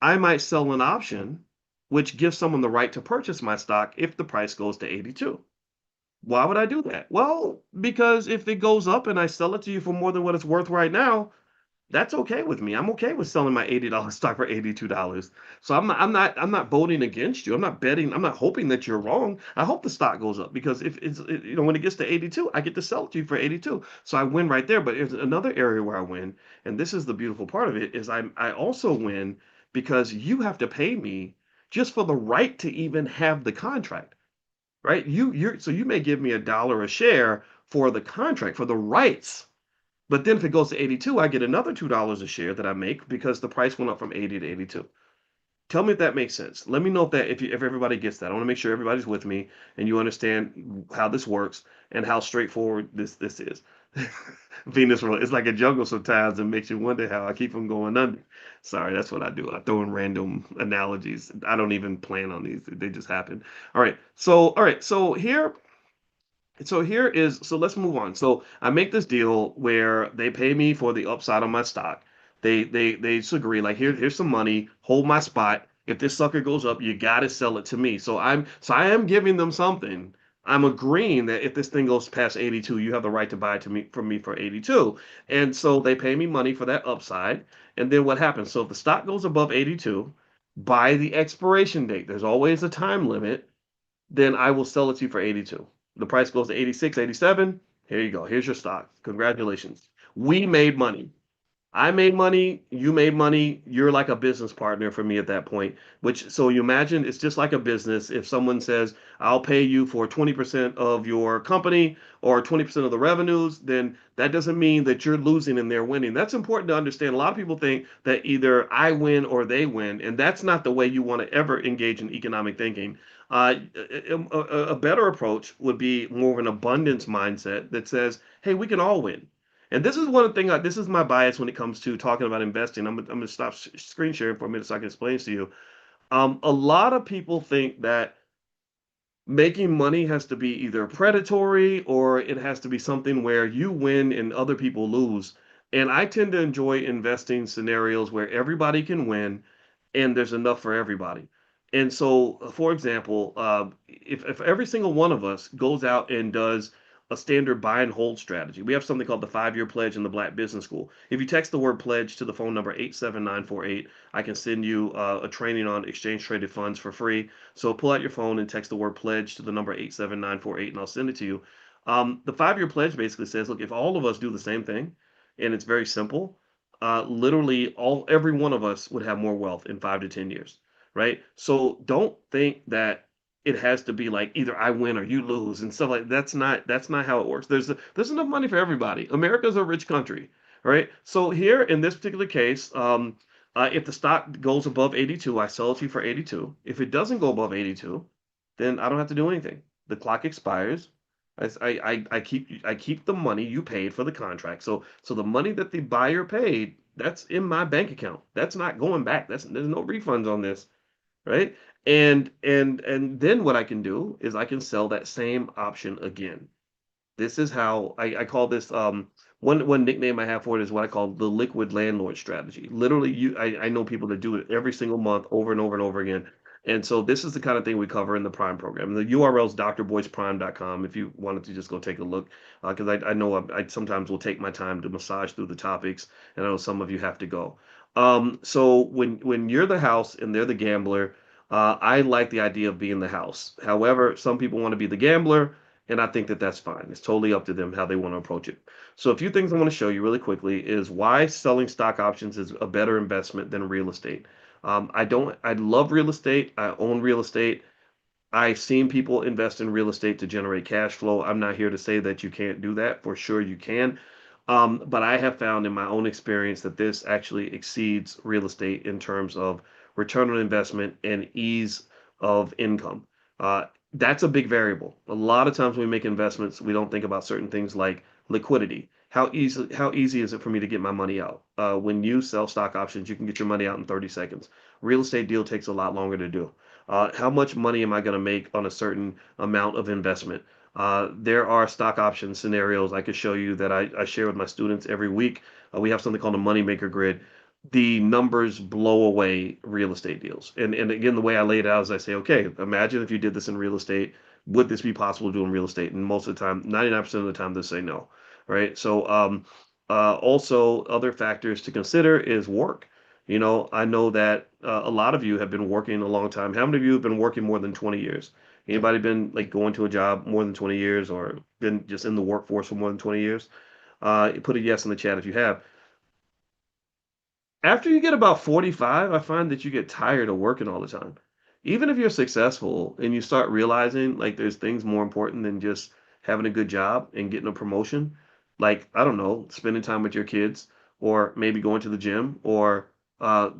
Speaker 1: I might sell an option which gives someone the right to purchase my stock if the price goes to 82. Why would I do that? Well, because if it goes up and I sell it to you for more than what it's worth right now, that's okay with me. I'm okay with selling my $80 stock for $82. So I'm not voting against you. I'm not betting. I'm not hoping that you're wrong. I hope the stock goes up because if when it gets to 82, I get to sell it to you for 82. So I win right there. But there's another area where I win, and this is the beautiful part of it is I also win because you have to pay me just for the right to even have the contract, right? You may give me $1 a share for the contract for the rights, but then if it goes to 82, I get another $2 a share that I make because the price went up from 80 to 82. Tell me if that makes sense. Let me know if everybody gets that. I want to make sure everybody's with me and you understand how this works and how straightforward this is. Venus roll. It's like a jungle sometimes and makes you wonder how I keep them going under. Sorry, that's what I do. I throw in random analogies. I don't even plan on these. They just happen. All right. So let's move on. So I make this deal where they pay me for the upside on my stock. They just agree like here's some money, hold my spot. If this sucker goes up, you gotta sell it to me. I am giving them something. I'm agreeing that if this thing goes past 82, you have the right to buy it to me from me for 82. And so they pay me money for that upside. And then what happens? So if the stock goes above 82, by the expiration date, there's always a time limit, then I will sell it to you for 82. The price goes to 86, 87. Here you go. Here's your stock. Congratulations. We made money. I made money, you made money, you're like a business partner for me at that point. Which, so you imagine it's just like a business. If someone says, I'll pay you for 20% of your company or 20% of the revenues, then that doesn't mean that you're losing and they're winning. That's important to understand. A lot of people think that either I win or they win, and that's not the way you want to ever engage in economic thinking. A better approach would be more of an abundance mindset that says, hey, we can all win. And this is one thing. This is my bias when it comes to talking about investing. I'm going to stop screen sharing for a minute so I can explain this to you. A lot of people think that making money has to be either predatory or it has to be something where you win and other people lose. And I tend to enjoy investing scenarios where everybody can win and there's enough for everybody. And so, for example, if every single one of us goes out and does a standard buy and hold strategy, we have something called the 5-year pledge in the Black Business School. If you text the word pledge to the phone number 87948, I can send you a training on exchange traded funds for free. So pull out your phone and text the word pledge to the number 87948, and I'll send it to you. The 5-year pledge basically says, look, if all of us do the same thing, and it's very simple, literally every one of us would have more wealth in 5 to 10 years, right? So don't think that it has to be like either I win or you lose and stuff like that. That's not how it works. There's enough money for everybody. America's a rich country, right? So here in this particular case, if the stock goes above 82, I sell it to you for 82. If it doesn't go above 82, then I don't have to do anything. The clock expires. I keep the money you paid for the contract. So the money that the buyer paid, that's in my bank account. That's not going back. There's no refunds on this, right? And then what I can do is I can sell that same option again. This is how I call this one nickname I have for it is what I call the liquid landlord strategy. Literally, I know people that do it every single month over and over and over again. And so this is the kind of thing we cover in the Prime program. The URL is drboyceprime.com if you wanted to just go take a look, because I know I sometimes will take my time to massage through the topics, and I know some of you have to go. So when you're the house and they're the gambler, I like the idea of being the house. However, some people want to be the gambler, and I think that that's fine. It's totally up to them how they want to approach it. So a few things I want to show you really quickly is why selling stock options is a better investment than real estate. I love real estate. I own real estate. I've seen people invest in real estate to generate cash flow. I'm not here to say that you can't do that. For sure, you can. But I have found in my own experience that this actually exceeds real estate in terms of return on investment and ease of income. Uh, that's a big variable. A lot of times when we make investments, we don't think about certain things like liquidity. How easy is it for me to get my money out? When you sell stock options, you can get your money out in 30 seconds. Real estate deal takes a lot longer to do. How much money am I going to make on a certain amount of investment? There are stock option scenarios I could show you that I share with my students every week. We have something called a moneymaker grid. The numbers blow away real estate deals. And again, the way I lay it out is I say, okay, imagine if you did this in real estate, would this be possible to do in real estate? And most of the time, 99% of the time, they say no, right? So also other factors to consider is work. I know that a lot of you have been working a long time. How many of you have been working more than 20 years? Anybody been like going to a job more than 20 years or been just in the workforce for more than 20 years? Put a yes in the chat if you have. After you get about 45, I find that you get tired of working all the time. Even if you're successful and you start realizing like there's things more important than just having a good job and getting a promotion, like, I don't know, spending time with your kids or maybe going to the gym or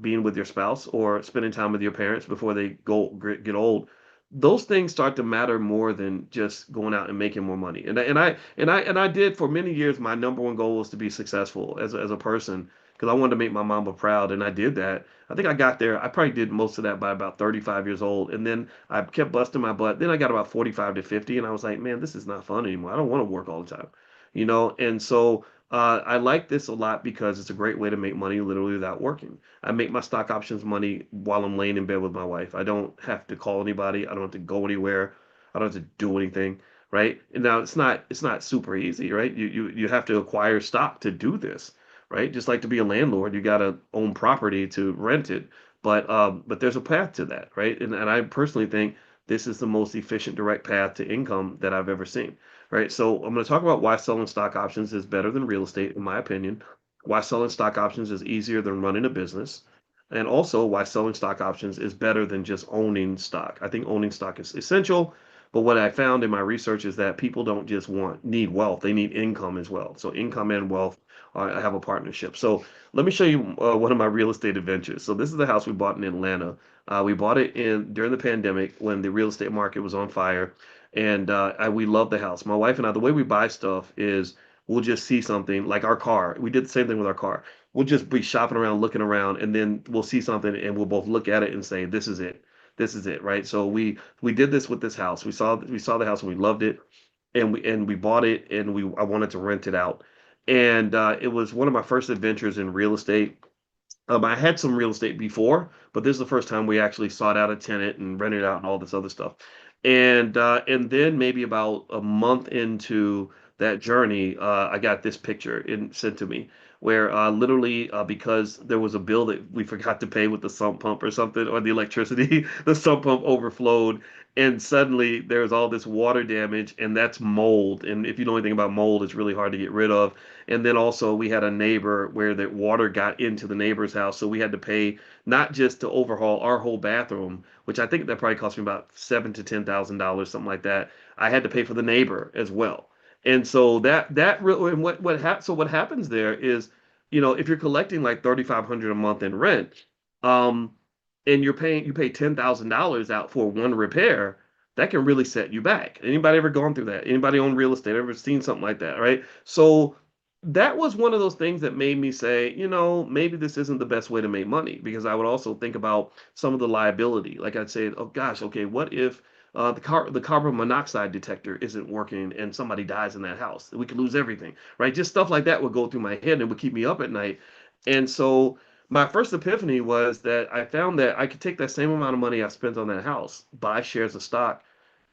Speaker 1: being with your spouse or spending time with your parents before they get old. Those things start to matter more than just going out and making more money. And I did for many years. My number one goal was to be successful as a person because I wanted to make my mama proud, and I did that. I think I got there. I probably did most of that by about 35 years old, and then I kept busting my butt. Then I got about 45 to 50, and I was like, man, this is not fun anymore. I don't want to work all the time. And so I like this a lot because it's a great way to make money literally without working. I make my stock options money while I'm laying in bed with my wife. I don't have to call anybody. I don't have to go anywhere. I don't have to do anything. Right. And now it's not super easy, right? You have to acquire stock to do this, right? Just like to be a landlord, you got to own property to rent it. But there's a path to that, right? And I personally think this is the most efficient direct path to income that I've ever seen, right? So I'm going to talk about why selling stock options is better than real estate, in my opinion, why selling stock options is easier than running a business, and also why selling stock options is better than just owning stock. I think owning stock is essential, but what I found in my research is that people don't just need wealth; they need income as well. So income and wealth have a partnership. So let me show you one of my real estate adventures. So this is the house we bought in Atlanta. We bought it in during the pandemic when the real estate market was on fire, and we love the house. My wife and I, the way we buy stuff is we'll just see something like our car. We did the same thing with our car. We'll just be shopping around, looking around, and then we'll see something, and we'll both look at it and say, "This is it. This is it." Right? So we did this with this house. We saw the house and we loved it, and we bought it, and we I wanted to rent it out, and it was one of my first adventures in real estate. I had some real estate before, but this is the first time we actually sought out a tenant and rented out and all this other stuff. And then maybe about a month into that journey, I got this picture sent to me where literally because there was a bill that we forgot to pay with the sump pump or something, or the electricity, the sump pump overflowed, and suddenly there's all this water damage, and that's mold. And if you know anything about mold, it's really hard to get rid of. And then also we had a neighbor where the water got into the neighbor's house, so we had to pay not just to overhaul our whole bathroom, which I think that probably cost me about $7,000 to $10,000, something like that. I had to pay for the neighbor as well. And so that really, and what happens there is, if you're collecting like 3,500 a month in rent, um, and you pay $10,000 out for one repair, that can really set you back. Anybody ever gone through that? Anybody own real estate ever seen something like that, right? So that was one of those things that made me say, maybe this isn't the best way to make money because I would also think about some of the liability. Like I'd say, oh gosh, okay, what if the carbon monoxide detector isn't working and somebody dies in that house? We could lose everything, right? Just stuff like that would go through my head and would keep me up at night. And so My first epiphany was that I found that I could take that same amount of money I spent on that house, buy shares of stock,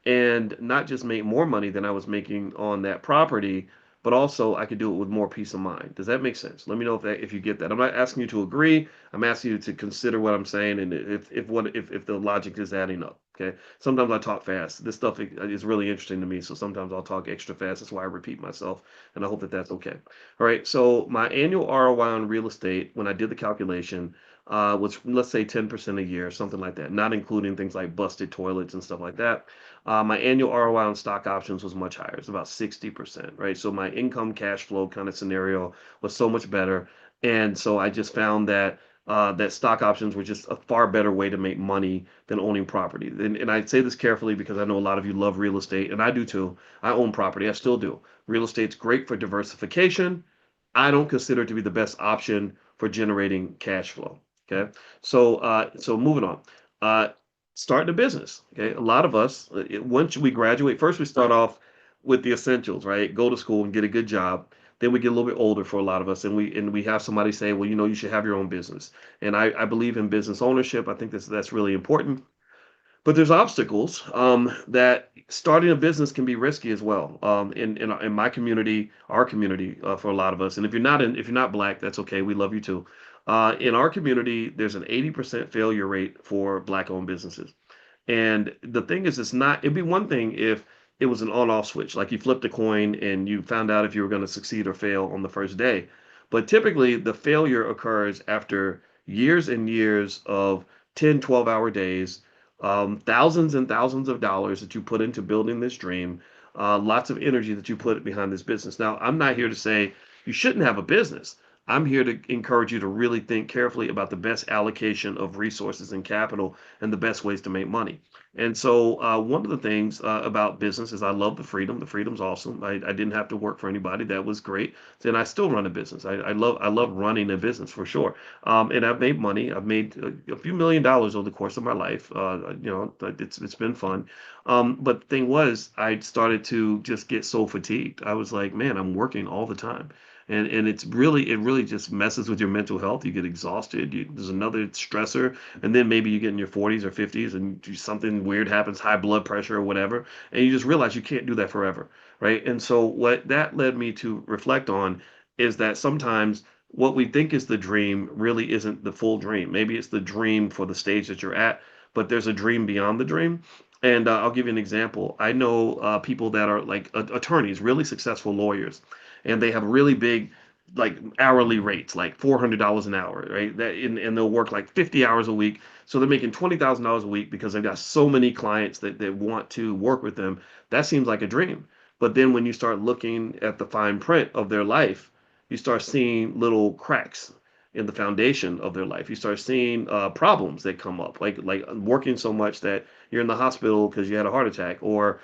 Speaker 1: and not just make more money than I was making on that property, but also I could do it with more peace of mind. Does that make sense? Let me know if you get that. I'm not asking you to agree. I'm asking you to consider what I'm saying and if the logic is adding up. Okay. Sometimes I talk fast. This stuff is really interesting to me, so sometimes I'll talk extra fast. That's why I repeat myself, and I hope that that's okay. All right. So my annual ROI on real estate, when I did the calculation, was let's say 10% a year, something like that, not including things like busted toilets and stuff like that. My annual ROI on stock options was much higher. It's about 60%, right? So my income cash flow kind of scenario was so much better. And so I just found that that stock options were just a far better way to make money than owning property. And I say this carefully because I know a lot of you love real estate, and I do too. I own property. I still do. Real estate's great for diversification. I don't consider it to be the best option for generating cash flow. Okay. So moving on. Uh, Starting a business. Okay. A lot of us, once we graduate, first we start off with the essentials, right? Go to school and get a good job. Then we get a little bit older for a lot of us, and we have somebody say, well, you should have your own business. And I believe in business ownership. I think that's really important. But there's obstacles that starting a business can be risky as well. In my community, our community, for a lot of us, and if you're not black, that's okay. We love you too. In our community, there's an 80% failure rate for black-owned businesses. And the thing is, it'd be one thing if it was an on-off switch, like you flipped a coin and you found out if you were going to succeed or fail on the first day. But typically, the failure occurs after years and years of 10, 12-hour days, thousands and thousands of dollars that you put into building this dream, lots of energy that you put behind this business. Now, I'm not here to say you shouldn't have a business. I'm here to encourage you to really think carefully about the best allocation of resources and capital and the best ways to make money. And so, one of the things about business is I love the freedom. The freedom's awesome. I didn't have to work for anybody. That was great. And I still run a business. I love running a business for sure. And I've made money. I've made a few $1 million over the course of my life. It's been fun. But the thing was, I started to just get so fatigued. I was like, man, I'm working all the time. And it really just messes with your mental health. You get exhausted. There's another stressor, and then maybe you get in your 40s or 50s, and something weird happens, high blood pressure or whatever, and you just realize you can't do that forever, right? And so what that led me to reflect on is that sometimes what we think is the dream really isn't the full dream. Maybe it's the dream for the stage that you're at, but there's a dream beyond the dream. And I'll give you an example. I know people that are like attorneys, really successful lawyers, and they have really big like hourly rates, like $400 an hour, right? And they'll work like 50 hours a week. So they're making $20,000 a week because they've got so many clients that want to work with them. That seems like a dream. But then when you start looking at the fine print of their life, you start seeing little cracks in the foundation of their life. You start seeing problems that come up, like working so much that you're in the hospital because you had a heart attack, or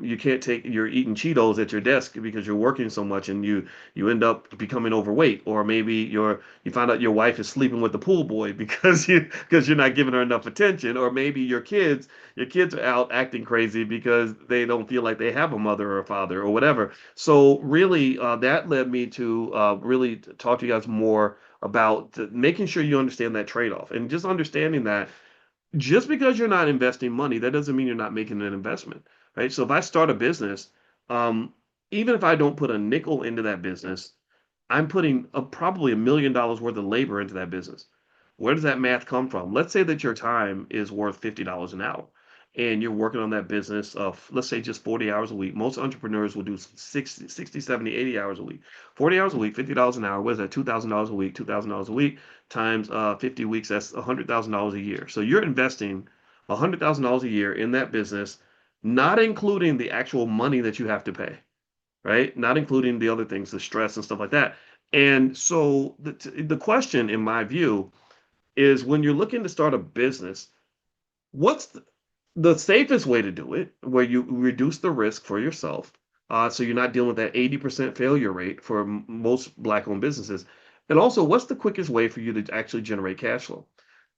Speaker 1: you can't take you're eating Cheetos at your desk because you're working so much and you end up becoming overweight, or maybe you find out your wife is sleeping with the pool boy because you're not giving her enough attention, or maybe your kids are out acting crazy because they don't feel like they have a mother or a father or whatever. So really, that led me to really talk to you guys more about making sure you understand that trade-off, and just understanding that just because you're not investing money, that doesn't mean you're not making an investment, right? So if I start a business, um, even if I don't put a nickel into that business, I'm putting probably $1 million worth of labor into that business. Where does that math come from? Let's say that your time is worth $50 an hour and you're working on that business of, let's say, just 40 hours a week. Most entrepreneurs will do 60, 70, 80 hours a week. 40 hours a week, $50 an hour. What is that? $2,000 a week, $2,000 a week times 50 weeks. That's $100,000 a year. So you're investing $100,000 a year in that business, not including the actual money that you have to pay, right? Not including the other things, the stress and stuff like that. And so the question, in my view, is when you're looking to start a business, what's the safest way to do it, where you reduce the risk for yourself, so you're not dealing with that 80% failure rate for most black-owned businesses, and also what's the quickest way for you to actually generate cash flow?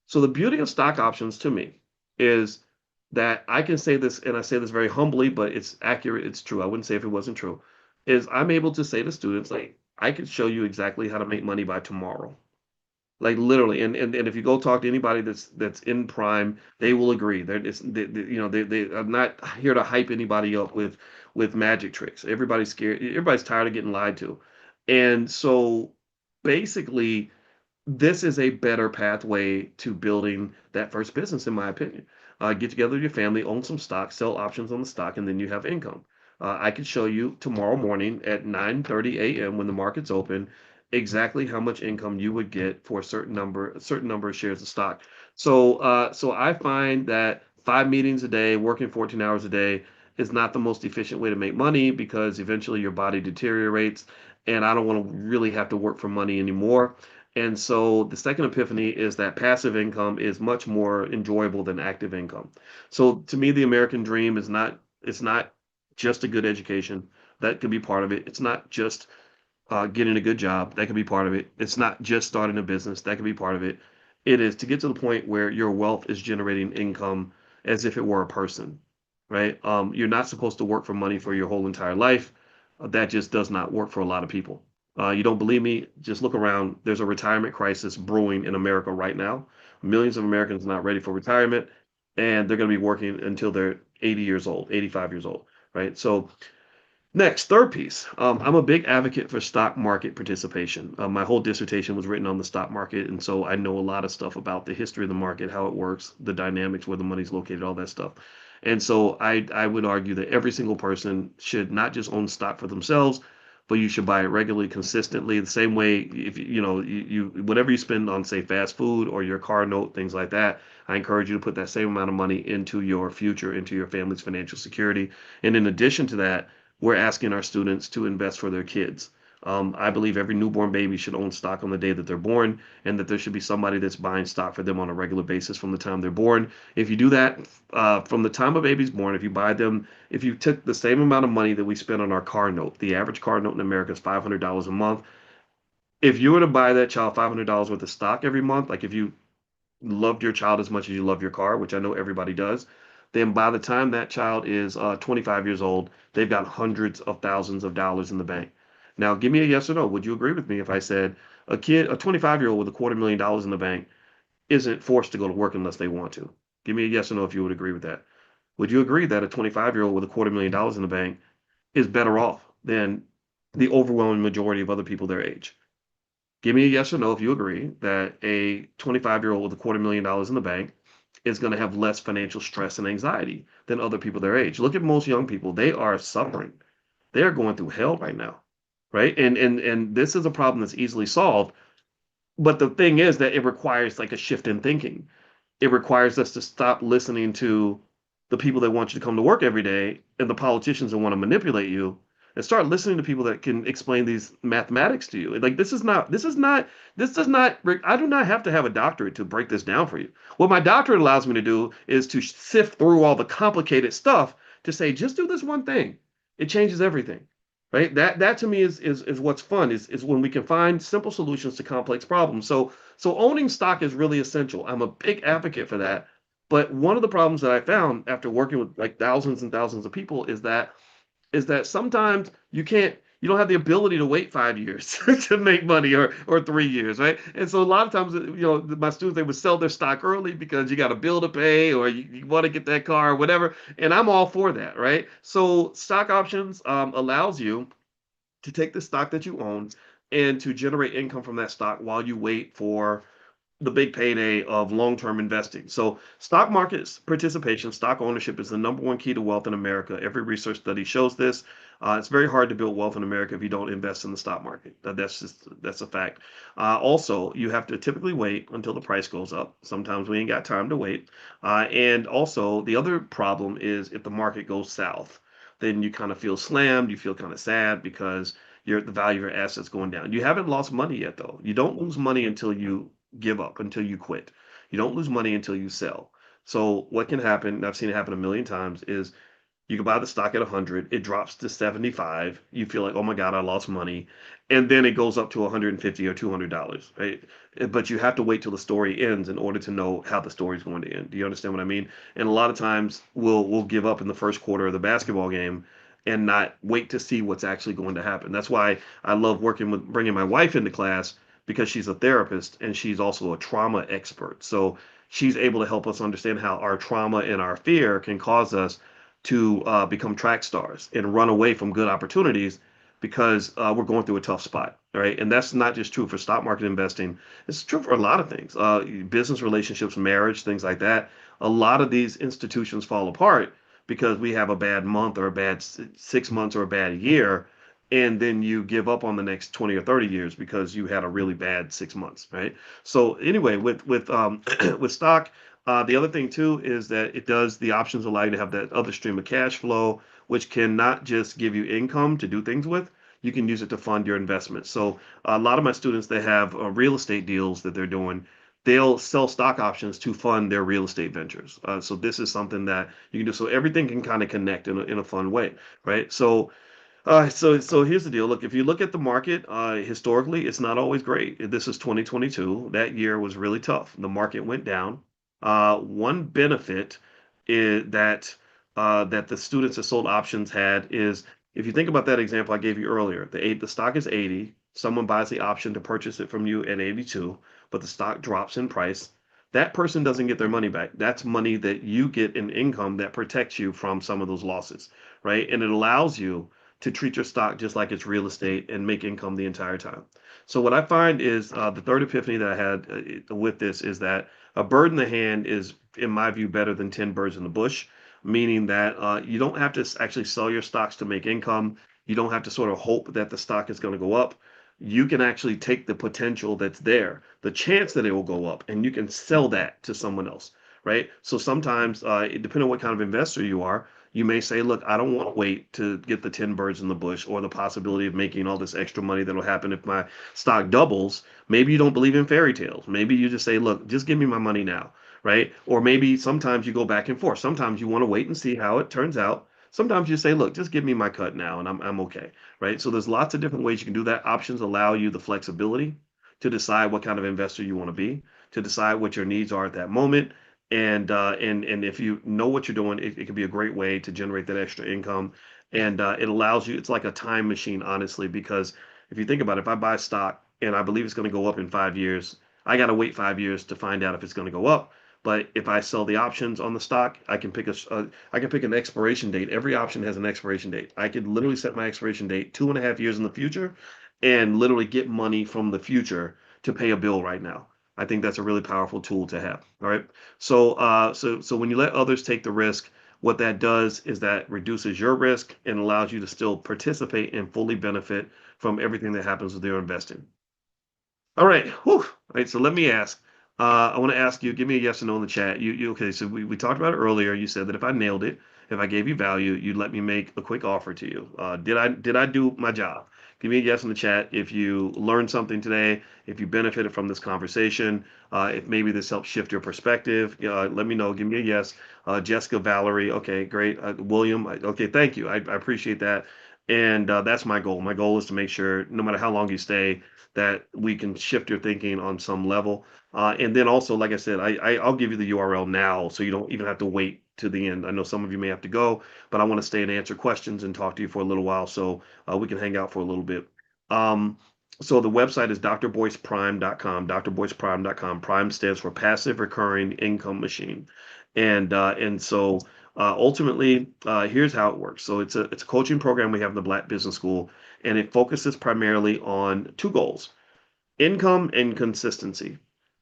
Speaker 1: So the beauty of stock options to me is that I can say this, and I say this very humbly, but it's accurate, it's true. I wouldn't say if it wasn't true. Is I'm able to say to students, like, I can show you exactly how to make money by tomorrow. Like literally, and if you go talk to anybody that's in prime, they will agree. They I'm not here to hype anybody up with magic tricks. Everybody's scared. Everybody's tired of getting lied to, and so basically, this is a better pathway to building that first business, in my opinion. Get together with your family, own some stock, sell options on the stock, and then you have income. I can show you tomorrow morning at 9:30 a.m. when the market's open exactly how much income you would get for a certain number of shares of stock. So I find that 5 meetings a day, working 14 hours a day, is not the most efficient way to make money because eventually your body deteriorates, and I don't want to really have to work for money anymore. And so the second epiphany is that passive income is much more enjoyable than active income. So to me, the American dream is not it's not just a good education. That could be part of it. It's not just getting a good job. That could be part of it. It's not just starting a business. That could be part of it. It is to get to the point where your wealth is generating income as if it were a person, right? You're not supposed to work for money for your whole entire life. That just does not work for a lot of people. You don't believe me? Just look around. There's a retirement crisis brewing in America right now. Millions of Americans are not ready for retirement, and they're going to be working until they're 80 years old, 85 years old, right? So next, third piece. I'm a big advocate for stock market participation. My whole dissertation was written on the stock market, and so I know a lot of stuff about the history of the market, how it works, the dynamics, where the money's located, all that stuff. And so I would argue that every single person should not just own stock for themselves, but you should buy it regularly, consistently. The same way, if you whatever you spend on, say, fast food or your car note, things like that, I encourage you to put that same amount of money into your future, into your family's financial security. And in addition to that, we're asking our students to invest for their kids. I believe every newborn baby should own stock on the day that they're born, and that there should be somebody that's buying stock for them on a regular basis from the time they're born. If you do that from the time a baby's born, if you buy them, if you took the same amount of money that we spend on our car note, the average car note in America is $500 a month. If you were to buy that child $500 worth of stock every month, like if you loved your child as much as you love your car, which I know everybody does, then by the time that child is 25 years old, they've got hundreds of thousands of dollars in the bank. Now, give me a yes or no. Would you agree with me if I said a 25-year-old with $250,000 in the bank isn't forced to go to work unless they want to? Give me a yes or no if you would agree with that. Would you agree that a 25-year-old with $250,000 in the bank is better off than the overwhelming majority of other people their age? Give me a yes or no if you agree that a 25-year-old with $250,000 in the bank is going to have less financial stress and anxiety than other people their age. Look at most young people. They are suffering. They are going through hell right now, right? And this is a problem that's easily solved. But the thing is that it requires like a shift in thinking. It requires us to stop listening to the people that want you to come to work every day and the politicians that want to manipulate you, and start listening to people that can explain these mathematics to you. Like this does not, I do not have to have a doctorate to break this down for you. What my doctorate allows me to do is to sift through all the complicated stuff to say, just do this one thing. It changes everything. Right? That to me is what's fun is when we can find simple solutions to complex problems. So owning stock is really essential. I'm a big advocate for that. But one of the problems that I found after working with like thousands and thousands of people is that sometimes you don't have the ability to wait 5 years to make money, or 3 years, right? And so a lot of times, my students, they would sell their stock early because you got a bill to pay, or you want to get that car or whatever. And I'm all for that, right? So stock options allows you to take the stock that you own and to generate income from that stock while you wait for the big payday of long-term investing. So stock market participation, stock ownership is the number one key to wealth in America. Every research study shows this. It's very hard to build wealth in America if you don't invest in the stock market. That's a fact. Also, you have to typically wait until the price goes up. Sometimes we ain't got time to wait. And also, the other problem is if the market goes south, then you kind of feel slammed. You feel kind of sad because the value of your assets going down. You haven't lost money yet, though. You don't lose money until you give up, until you quit. You don't lose money until you sell. So what can happen, and I've seen it happen a million times, is you can buy the stock at 100, it drops to 75, you feel like, oh my God, I lost money, and then it goes up to 150 or $200, right? But you have to wait till the story ends in order to know how the story is going to end. Do you understand what I mean? And a lot of times we'll give up in the first quarter of the basketball game and not wait to see what's actually going to happen. That's why I love working with bringing my wife into class because she's a therapist and she's also a trauma expert. So she's able to help us understand how our trauma and our fear can cause us to become track stars and run away from good opportunities because we're going through a tough spot, right? And that's not just true for stock market investing. It's true for a lot of things, business relationships, marriage, things like that. A lot of these institutions fall apart because we have a bad month or a bad 6 months or a bad year, and then you give up on the next 20 or 30 years because you had a really bad 6 months, right? So anyway, with with stock, the other thing too is that it does the options allow you to have that other stream of cash flow, which can not just give you income to do things with. You can use it to fund your investments. So a lot of my students that have real estate deals that they're doing, they'll sell stock options to fund their real estate ventures. So this is something that you can do. So everything can kind of connect in a fun way, right? So here's the deal. Look, if you look at the market, historically, it's not always great. This is 2022. That year was really tough. The market went down. One benefit that the students that sold options had is if you think about that example I gave you earlier, the stock is 80. Someone buys the option to purchase it from you at 82, but the stock drops in price. That person doesn't get their money back. That's money that you get in income that protects you from some of those losses, right? And it allows you to treat your stock just like it's real estate and make income the entire time. So what I find is the third epiphany that I had with this is that a bird in the hand is, in my view, better than 10 birds in the bush, meaning that you don't have to actually sell your stocks to make income. You don't have to sort of hope that the stock is going to go up. You can actually take the potential that's there, the chance that it will go up, and you can sell that to someone else, right? So sometimes, depending on what kind of investor you are, you may say, look, I don't want to wait to get the 10 birds in the bush or the possibility of making all this extra money that'll happen if my stock doubles. Maybe you don't believe in fairy tales. Maybe you just say, look, just give me my money now, right? Or maybe sometimes you go back and forth. Sometimes you want to wait and see how it turns out. Sometimes you say, look, just give me my cut now and I'm okay, right? So there's lots of different ways you can do that. Options allow you the flexibility to decide what kind of investor you want to be, to decide what your needs are at that moment, and if you know what you're doing, it can be a great way to generate that extra income. And it allows you, it's like a time machine, honestly, because if you think about it, if I buy stock and I believe it's going to go up in 5 years, I got to wait 5 years to find out if it's going to go up. But if I sell the options on the stock, I can pick an expiration date. Every option has an expiration date. I could literally set my expiration date 2.5 years in the future and literally get money from the future to pay a bill right now. I think that's a really powerful tool to have. All right. So when you let others take the risk, what that does is that reduces your risk and allows you to still participate and fully benefit from everything that happens with your investing. All right. Whew. All right. So let me ask. I want to ask you. Give me a yes or no in the chat. You okay? So we talked about it earlier. You said that if I nailed it, if I gave you value, you'd let me make a quick offer to you. Did I do my job? Give me a yes in the chat if you learned something today, if you benefited from this conversation, if maybe this helped shift your perspective. Let me know. Give me a yes. Jessica, Valerie. Okay, great. William. Okay, thank you. I appreciate that. And that's my goal. My goal is to make sure, no matter how long you stay, that we can shift your thinking on some level. And then also, like I said, I'll give you the URL now so you don't even have to wait to the end. I know some of you may have to go, but I want to stay and answer questions and talk to you for a little while so we can hang out for a little bit. Um, so the website is drboyceprime.com, drboyceprime.com. Prime stands for Passive Recurring Income Machine. And ultimately, here's how it works. So it's a coaching program we have in the Black Business School, and it focuses primarily on two goals: income and consistency.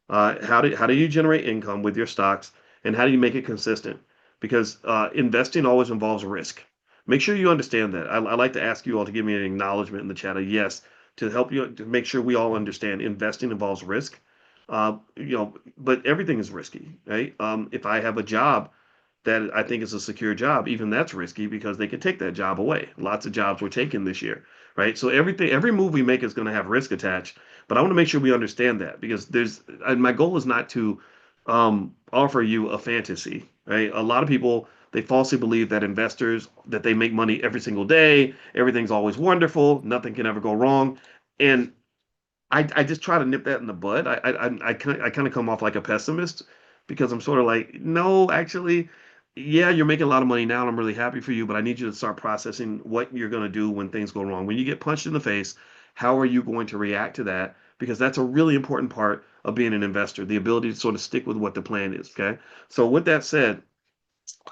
Speaker 1: How do you generate income with your stocks, and how do you make it consistent? Because investing always involves risk. Make sure you understand that. I like to ask you all to give me an acknowledgement in the chat, a yes, to help you to make sure we all understand investing involves risk. But everything is risky, right? If I have a job that I think is a secure job, even that's risky because they could take that job away. Lots of jobs were taken this year, right? So every move we make is going to have risk attached. But I want to make sure we understand that because my goal is not to offer you a fantasy, right? A lot of people they falsely believe that investors that they make money every single day, everything's always wonderful, nothing can ever go wrong, and I just try to nip that in the bud. I kind of come off like a pessimist because I'm sort of like, no, actually, yeah, you're making a lot of money now, and I'm really happy for you, but I need you to start processing what you're going to do when things go wrong. When you get punched in the face, how are you going to react to that? because that's a really important part of being an investor, the ability to sort of stick with what the plan is. Okay. So with that said,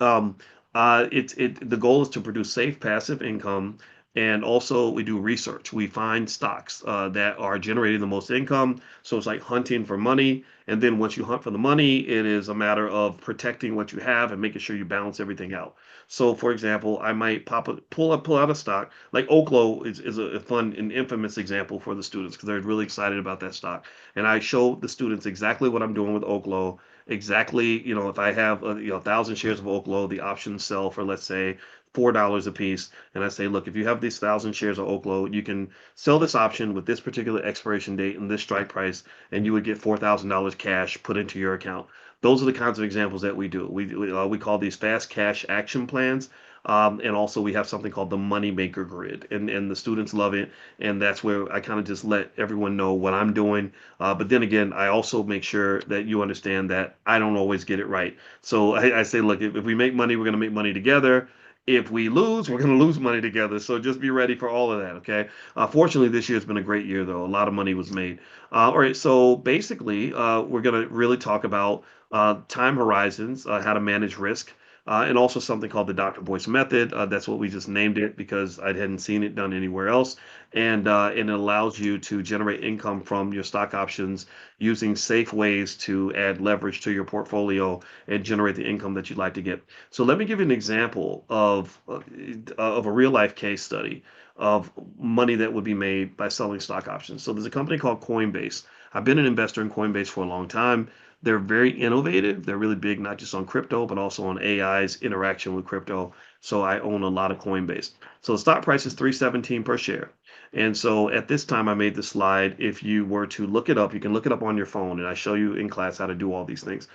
Speaker 1: um, the goal is to produce safe passive income, and also we do research. We find stocks that are generating the most income. So it's like hunting for money, and then once you hunt for the money, it is a matter of protecting what you have and making sure you balance everything out. So, for example, I might pull out a stock like Oklo is a fun and infamous example for the students because they're really excited about that stock, and I show the students exactly what I'm doing with Oklo exactly, if I have 1,000 shares of Oklo, the options sell for let's say $4 a piece, and I say, look, if you have these 1,000 shares of Oklo, you can sell this option with this particular expiration date and this strike price, and you would get $4,000 cash put into your account. Those are the kinds of examples that we do. We call these fast cash action plans. And also we have something called the moneymaker grid, and the students love it, and that's where I kind of just let everyone know what I'm doing, but then again, I also make sure that you understand that I don't always get it right. So I say, look, if we make money, we're going to make money together. If we lose, we're going to lose money together. So just be ready for all of that. Okay. Fortunately, this year has been a great year, though. A lot of money was made. All right. So basically, we're going to really talk about time horizons, how to manage risk. And also something called the Dr. Boyce method. That's what we just named it because I hadn't seen it done anywhere else, and it allows you to generate income from your stock options using safe ways to add leverage to your portfolio and generate the income that you'd like to get. So let me give you an example of a real life case study of money that would be made by selling stock options. So there's a company called Coinbase. I've been an investor in Coinbase for a long time. They're very innovative. They're really big, not just on crypto, but also on AI's interaction with crypto. So I own a lot of Coinbase. So the stock price is 317 per share. And so at this time, I made the slide. If you were to look it up, you can look it up on your phone, and I show you in class how to do all these things.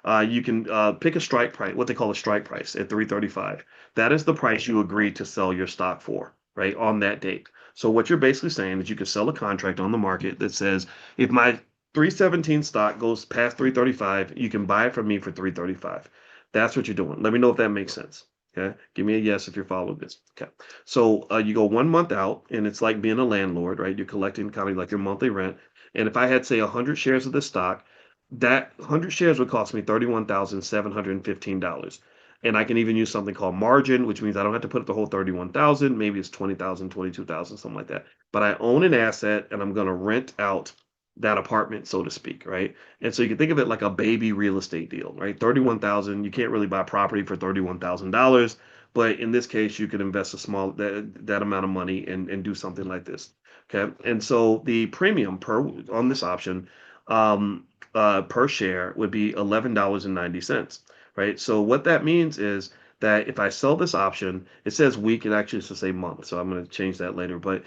Speaker 1: You can pick a strike price, what they call a strike price at 335. That is the price you agreed to sell your stock for, right, on that date. So what you're basically saying is you can sell a contract on the market that says, if my 317 stock goes past 335, you can buy it from me for 335. That's what you're doing. Let me know if that makes sense. Okay. Give me a yes if you're following this. Okay. So you go 1 month out, and it's like being a landlord, right? You're collecting kind of like your monthly rent. And if I had, say, 100 shares of this stock, that 100 shares would cost me $31,715. And I can even use something called margin, which means I don't have to put up the whole 31,000. Maybe it's 20,000, 22,000, something like that. But I own an asset, and I'm going to rent out that apartment, so to speak, right? And so you can think of it like a baby real estate deal, right? 31,000, you can't really buy property for $31,000, but in this case, you could invest a small that amount of money and do something like this. Okay. And so the premium per on this option per share would be $11.90, right? So what that means is that if I sell this option, it says week, it actually should say month. So I'm going to change that later. But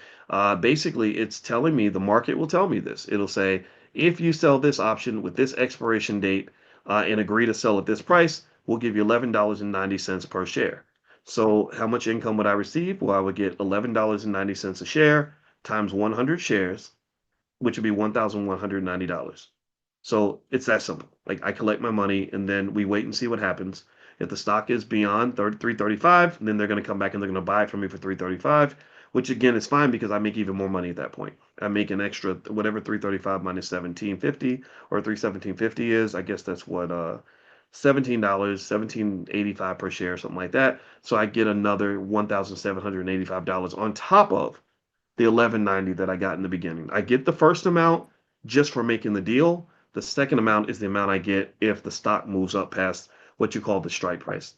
Speaker 1: basically, it's telling me the market will tell me this. It'll say, if you sell this option with this expiration date and agree to sell at this price, we'll give you $11.90 per share. So how much income would I receive? Well, I would get $11.90 a share times 100 shares, which would be $1,190. So it's that simple. Like I collect my money and then we wait and see what happens. If the stock is beyond 335, then they're going to come back and they're going to buy it from me for 335, which again is fine because I make even more money at that point. I make an extra whatever 335 minus 1750 or 317.50 is. I guess that's what $17, 17.85 per share, something like that. So I get another $1,785 on top of the 1190 that I got in the beginning. I get the first amount just for making the deal. The second amount is the amount I get if the stock moves up past what you call the strike price.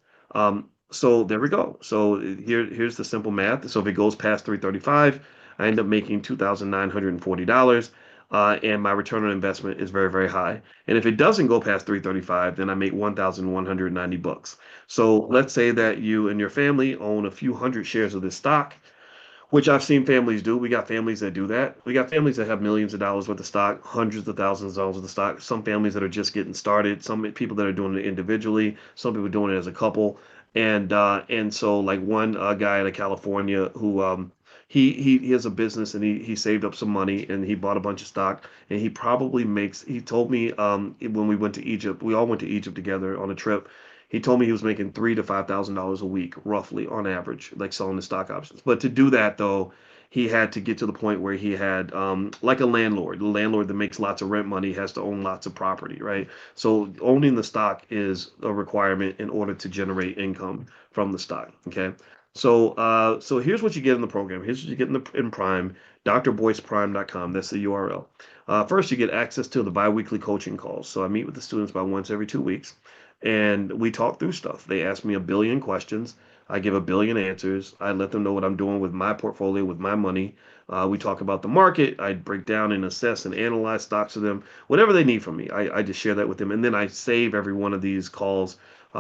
Speaker 1: So there we go. So here's the simple math. So if it goes past 335, I end up making $2,940. And my return on investment is very, very high. And if it doesn't go past 335, then I make 1,190 bucks. So let's say that you and your family own a few hundred shares of this stock, which I've seen families do. We got families that do that. We got families that have millions of dollars worth of stock, hundreds of thousands of dollars worth of stock. Some families that are just getting started. Some people that are doing it individually. Some people doing it as a couple. And so like one guy out of California who he has a business and he saved up some money and he bought a bunch of stock and he probably makes. He told me when we went to Egypt, we all went to Egypt together on a trip. He told me he was making $3,000 to $5,000 a week, roughly on average, like selling the stock options. But to do that though, he had to get to the point where he had like a landlord. The landlord that makes lots of rent money has to own lots of property, right? So owning the stock is a requirement in order to generate income from the stock. Okay. So here's what you get in the program. Here's what you get in Prime, drboyceprime.com. That's the URL. First, you get access to the biweekly coaching calls. So I meet with the students about once every 2 weeks, and we talk through stuff. They ask me a billion questions. I give a billion answers. I let them know what I'm doing with my portfolio, with my money. We talk about the market. I break down and assess and analyze stocks with them. Whatever they need from me, I just share that with them. And then I save every one of these calls.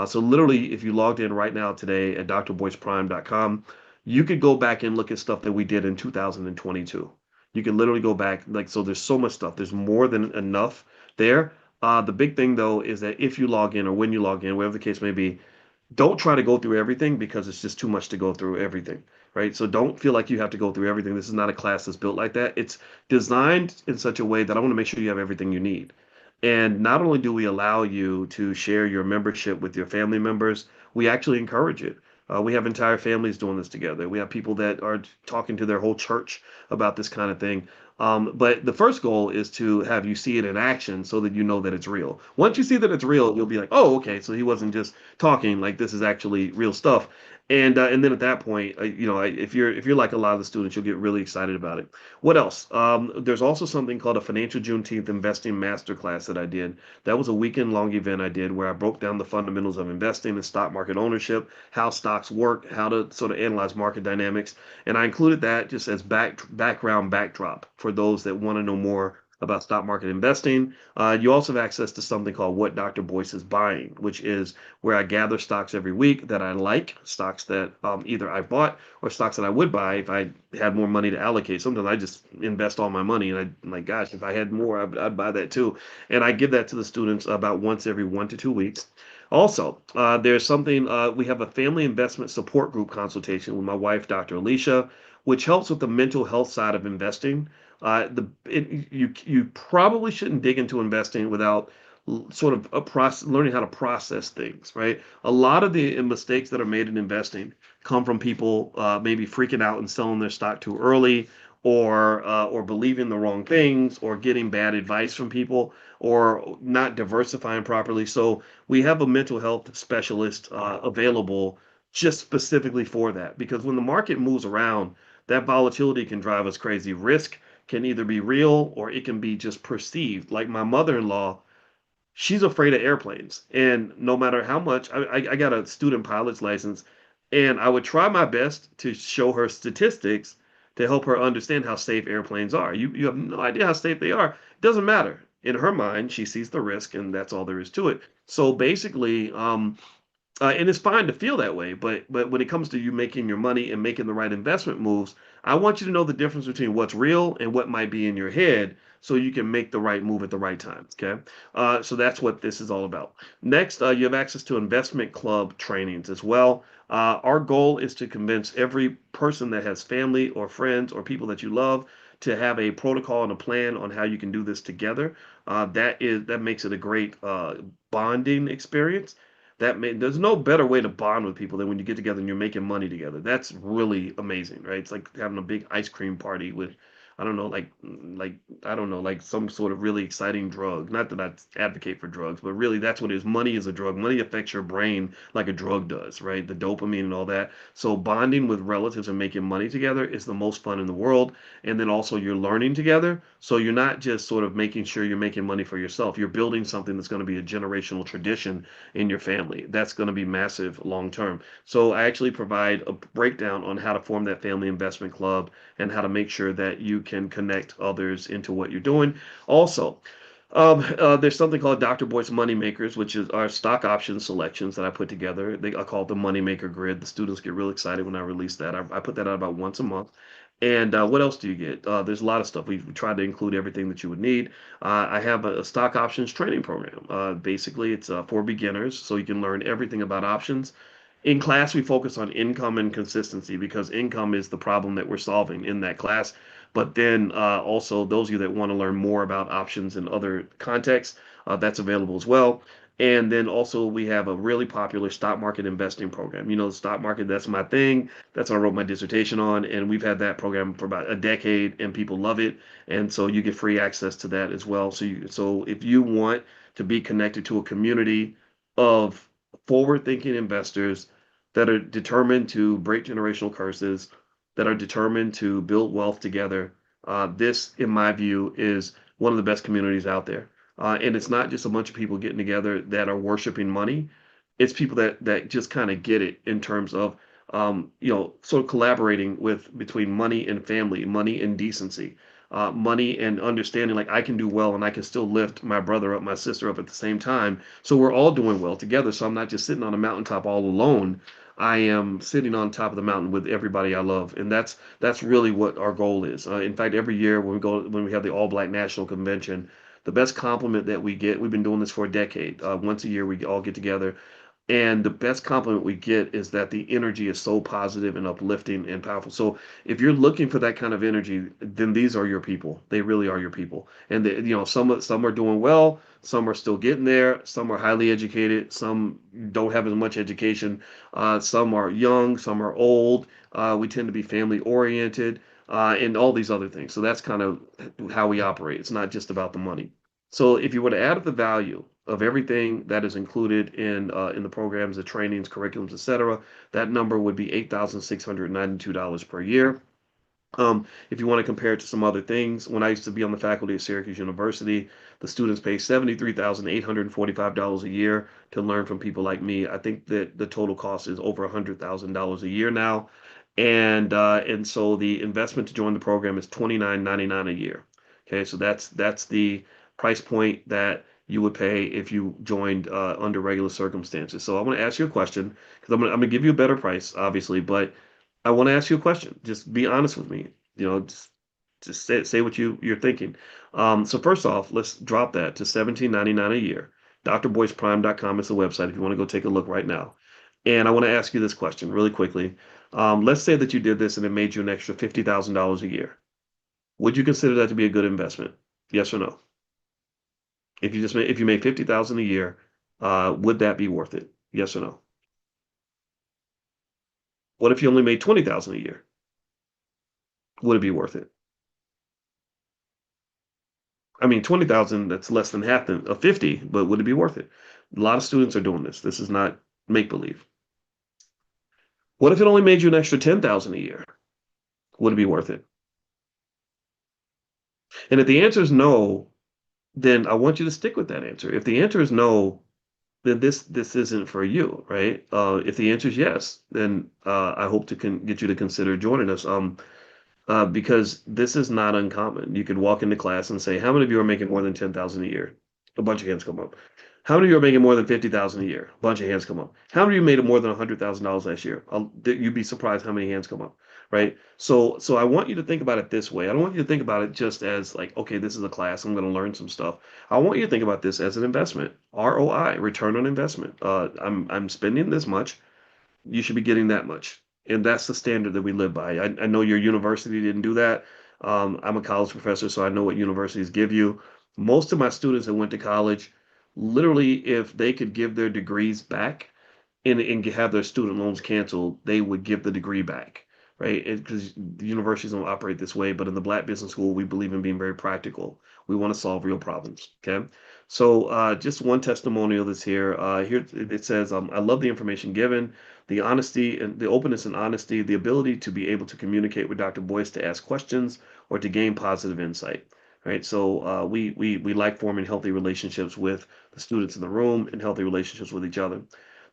Speaker 1: So literally, if you logged in right now today at drboyceprime.com, you could go back and look at stuff that we did in 2022. You can literally go back, like, so there's so much stuff. There's more than enough there. The big thing though is that if you log in or when you log in, whatever the case may be, don't try to go through everything because it's just too much to go through everything, right? So don't feel like you have to go through everything. This is not a class that's built like that. It's designed in such a way that I want to make sure you have everything you need. And not only do we allow you to share your membership with your family members, we actually encourage it. We have entire families doing this together. We have people that are talking to their whole church about this kind of thing. But the first goal is to have you see it in action so that you know that it's real. Once you see that it's real, you'll be like, oh, okay, so he wasn't just talking, like this is actually real stuff. And then at that point, if you're like a lot of the students, you'll get really excited about it. What else? There's also something called a Financial Juneteenth Investing Masterclass that I did. That was a weekend long event I did where I broke down the fundamentals of investing and stock market ownership, how stocks work, how to sort of analyze market dynamics. And I included that just as background backdrop for those that want to know more about stock market investing. You also have access to something called What Dr. Boyce is Buying, which is where I gather stocks every week that I like, stocks that either I bought or stocks that I would buy if I had more money to allocate. Sometimes I just invest all my money, and I'm like, gosh, if I had more, I'd buy that too. And I give that to the students about once every 1 to 2 weeks. Also, there's something, we have a family investment support group consultation with my wife, Dr. Alicia, which helps with the mental health side of investing. You probably shouldn't dig into investing without sort of learning how to process things, right? A lot of the mistakes that are made in investing come from people maybe freaking out and selling their stock too early, or believing the wrong things, or getting bad advice from people, or not diversifying properly. So we have a mental health specialist available just specifically for that, because when the market moves around, that volatility can drive us crazy. Risk can either be real or it can be just perceived. Like my mother-in-law, she's afraid of airplanes. And no matter how much, I got a student pilot's license, and I would try my best to show her statistics to help her understand how safe airplanes are. You have no idea how safe they are. It doesn't matter. In her mind, she sees the risk, and that's all there is to it. So basically, and it's fine to feel that way, but when it comes to you making your money and making the right investment moves, I want you to know the difference between what's real and what might be in your head, so you can make the right move at the right time. Okay, so that's what this is all about. Next, you have access to investment club trainings as well. Our goal is to convince every person that has family or friends or people that you love to have a protocol and a plan on how you can do this together. That makes it a great bonding experience. There's no better way to bond with people than when you get together and you're making money together. That's really amazing, right? It's like having a big ice cream party with, I don't know, like I don't know, like some sort of really exciting drug. Not that I advocate for drugs, but really that's what it is. Money is a drug. Money affects your brain like a drug does, right? The dopamine and all that. So bonding with relatives and making money together is the most fun in the world. And then also you're learning together. So you're not just sort of making sure you're making money for yourself. You're building something that's going to be a generational tradition in your family. That's going to be massive long term. So I actually provide a breakdown on how to form that family investment club and how to make sure that you can connect others into what you're doing. Also, there's something called Dr. Boyce Money Makers, which is our stock option selections that I put together. I call it the Money Maker Grid. The students get real excited when I release that. I put that out about once a month. And what else do you get? There's a lot of stuff. We've tried to include everything that you would need. I have a stock options training program. Basically, it's for beginners, so you can learn everything about options. In class, we focus on income and consistency because income is the problem that we're solving in that class. But then also, those of you that want to learn more about options in other contexts, that's available as well. And then also we have a really popular stock market investing program. You know, the stock market, that's my thing. That's what I wrote my dissertation on. And we've had that program for about a decade and people love it. And so you get free access to that as well. So if you want to be connected to a community of forward-thinking investors that are determined to break generational curses, that are determined to build wealth together, this, in my view, is one of the best communities out there. And it's not just a bunch of people getting together that are worshiping money. It's people that just kind of get it in terms of sort of collaborating with between money and family, money and decency, money and understanding. Like I can do well and I can still lift my brother up, my sister up at the same time. So we're all doing well together. So I'm not just sitting on a mountaintop all alone. I am sitting on top of the mountain with everybody I love, and that's really what our goal is. In fact, every year when we have the All Black National Convention, the best compliment that we get, we've been doing this for a decade. Once a year, we all get together. And the best compliment we get is that the energy is so positive and uplifting and powerful. So if you're looking for that kind of energy, then these are your people. They really are your people. And some are doing well, some are still getting there, some are highly educated, some don't have as much education, some are young, some are old. We tend to be family oriented, and all these other things. So that's kind of how we operate. It's not just about the money. So if you were to add up the value of everything that is included in the programs, the trainings, curriculums, etc., that number would be $8,692 per year. If you want to compare it to some other things, when I used to be on the faculty at Syracuse University, the students pay $73,845 a year to learn from people like me. I think that the total cost is over $100,000 a year now, and so the investment to join the program is $29.99 a year. Okay, so that's the price point that you would pay if you joined under regular circumstances. So I want to ask you a question because I'm gonna give you a better price, obviously, but I want to ask you a question. Just be honest with me. Just say what you're thinking. So first off, let's drop that to $17.99 a year. drboyceprime.com is the website if you want to go take a look right now. And I want to ask you this question really quickly. Let's say that you did this and it made you an extra $50,000 a year. Would you consider that to be a good investment? Yes or no? If you made 50,000 a year, would that be worth it? Yes or no? What if you only made 20,000 a year? Would it be worth it? I mean, 20,000, that's less than half of 50, but would it be worth it? A lot of students are doing this. This is not make believe. What if it only made you an extra 10,000 a year? Would it be worth it? And if the answer is no, then I want you to stick with that answer. If the answer is no, then this isn't for you, right? If the answer is yes, then I hope to get you to consider joining us. Because this is not uncommon. You could walk into class and say, "How many of you are making more than 10,000 a year?" A bunch of hands come up. How many of you are making more than 50,000 a year? A bunch of hands come up. How many of you made more than $100,000 last year? You'd be surprised how many hands come up, right? So I want you to think about it this way. I don't want you to think about it just as like, okay, this is a class. I'm going to learn some stuff. I want you to think about this as an investment, ROI, return on investment. I'm spending this much, you should be getting that much. And that's the standard that we live by. I know your university didn't do that. I'm a college professor, so I know what universities give you. Most of my students that went to college, literally, if they could give their degrees back and have their student loans canceled, they would give the degree back, right? Because the universities don't operate this way, but in the Black Business School, we believe in being very practical. We want to solve real problems. Okay. So just one testimonial that's here. Here it says, I love the information given, the honesty and the openness and honesty, the ability to be able to communicate with Dr. Boyce to ask questions or to gain positive insight. Right. So we like forming healthy relationships with the students in the room and healthy relationships with each other.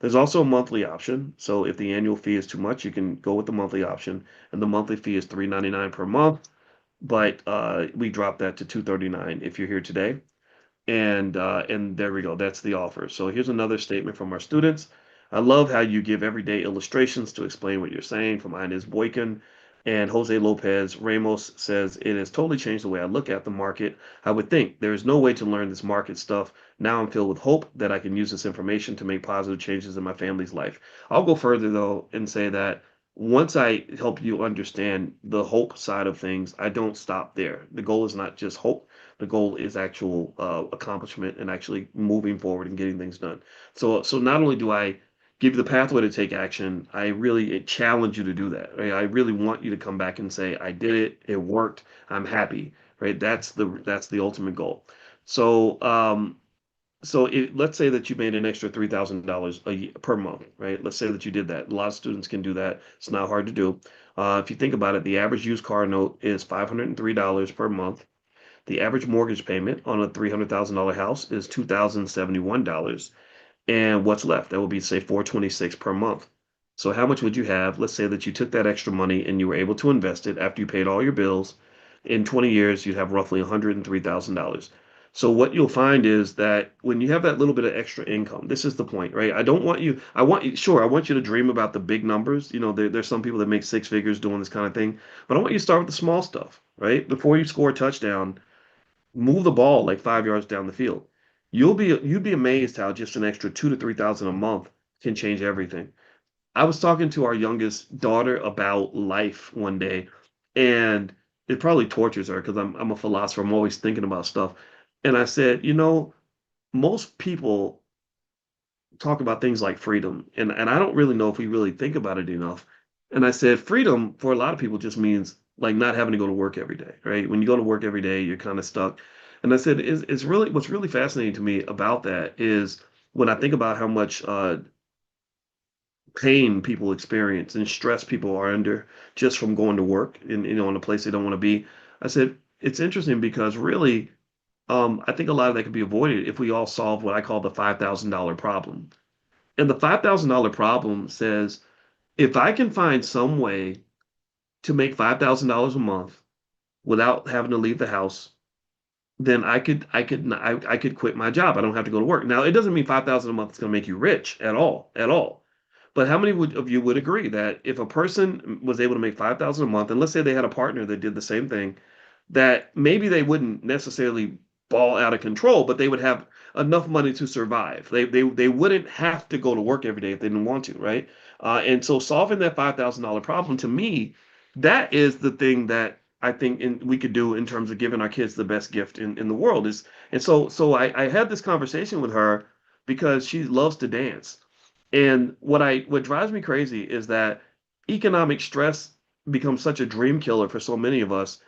Speaker 1: There's also a monthly option. So if the annual fee is too much, you can go with the monthly option. And the monthly fee is $3.99 per month. But we dropped that to $239 if you're here today. And there we go. That's the offer. So here's another statement from our students. I love how you give everyday illustrations to explain what you're saying from Inez Boykin. And Jose Lopez Ramos says, it has totally changed the way I look at the market. I would think there is no way to learn this market stuff. Now I'm filled with hope that I can use this information to make positive changes in my family's life. I'll go further though and say that once I help you understand the hope side of things, I don't stop there. The goal is not just hope. The goal is actual accomplishment and actually moving forward and getting things done. So not only do I give you the pathway to take action, I really challenge you to do that. Right? I really want you to come back and say, "I did it. It worked. I'm happy." Right? That's the ultimate goal. So let's say that you made an extra $3,000 per month, right? Let's say that you did that. A lot of students can do that. It's not hard to do. If you think about it, the average used car note is $503 per month. The average mortgage payment on a $300,000 house is $2,071. And what's left? That would be, say, 426 per month. So how much would you have? Let's say that you took that extra money and you were able to invest it after you paid all your bills. In 20 years, you'd have roughly $103,000. So what you'll find is that when you have that little bit of extra income, this is the point, right? I want you, sure, I want you to dream about the big numbers. You know, there's some people that make six figures doing this kind of thing, but I want you to start with the small stuff, right? Before you score a touchdown, move the ball like 5 yards down the field. You'd be amazed how just an extra 2 to 3 thousand a month can change everything. I was talking to our youngest daughter about life one day, and it probably tortures her because I'm a philosopher. I'm always thinking about stuff. And I said, most people talk about things like freedom, and I don't really know if we really think about it enough. And I said, freedom for a lot of people just means like not having to go to work every day, right? When you go to work every day, you're kind of stuck. And I said, it's really what's really fascinating to me about that is when I think about how much pain people experience and stress people are under just from going to work in a place they don't want to be. I said, it's interesting because really, I think a lot of that could be avoided if we all solve what I call the $5,000 problem. And the $5,000 problem says if I can find some way to make $5,000 a month without having to leave the house, then I could quit my job. I don't have to go to work. Now, it doesn't mean 5,000 a month is going to make you rich at all. But how many of you would agree that if a person was able to make 5,000 a month, and let's say they had a partner that did the same thing, that maybe they wouldn't necessarily ball out of control, but they would have enough money to survive. They wouldn't have to go to work every day if they didn't want to, right? And so solving that $5,000 problem to me, that is the thing that I think we could do in terms of giving our kids the best gift in the world is. And so I had this conversation with her because she loves to dance. And what drives me crazy is that economic stress becomes such a dream killer for so many of us.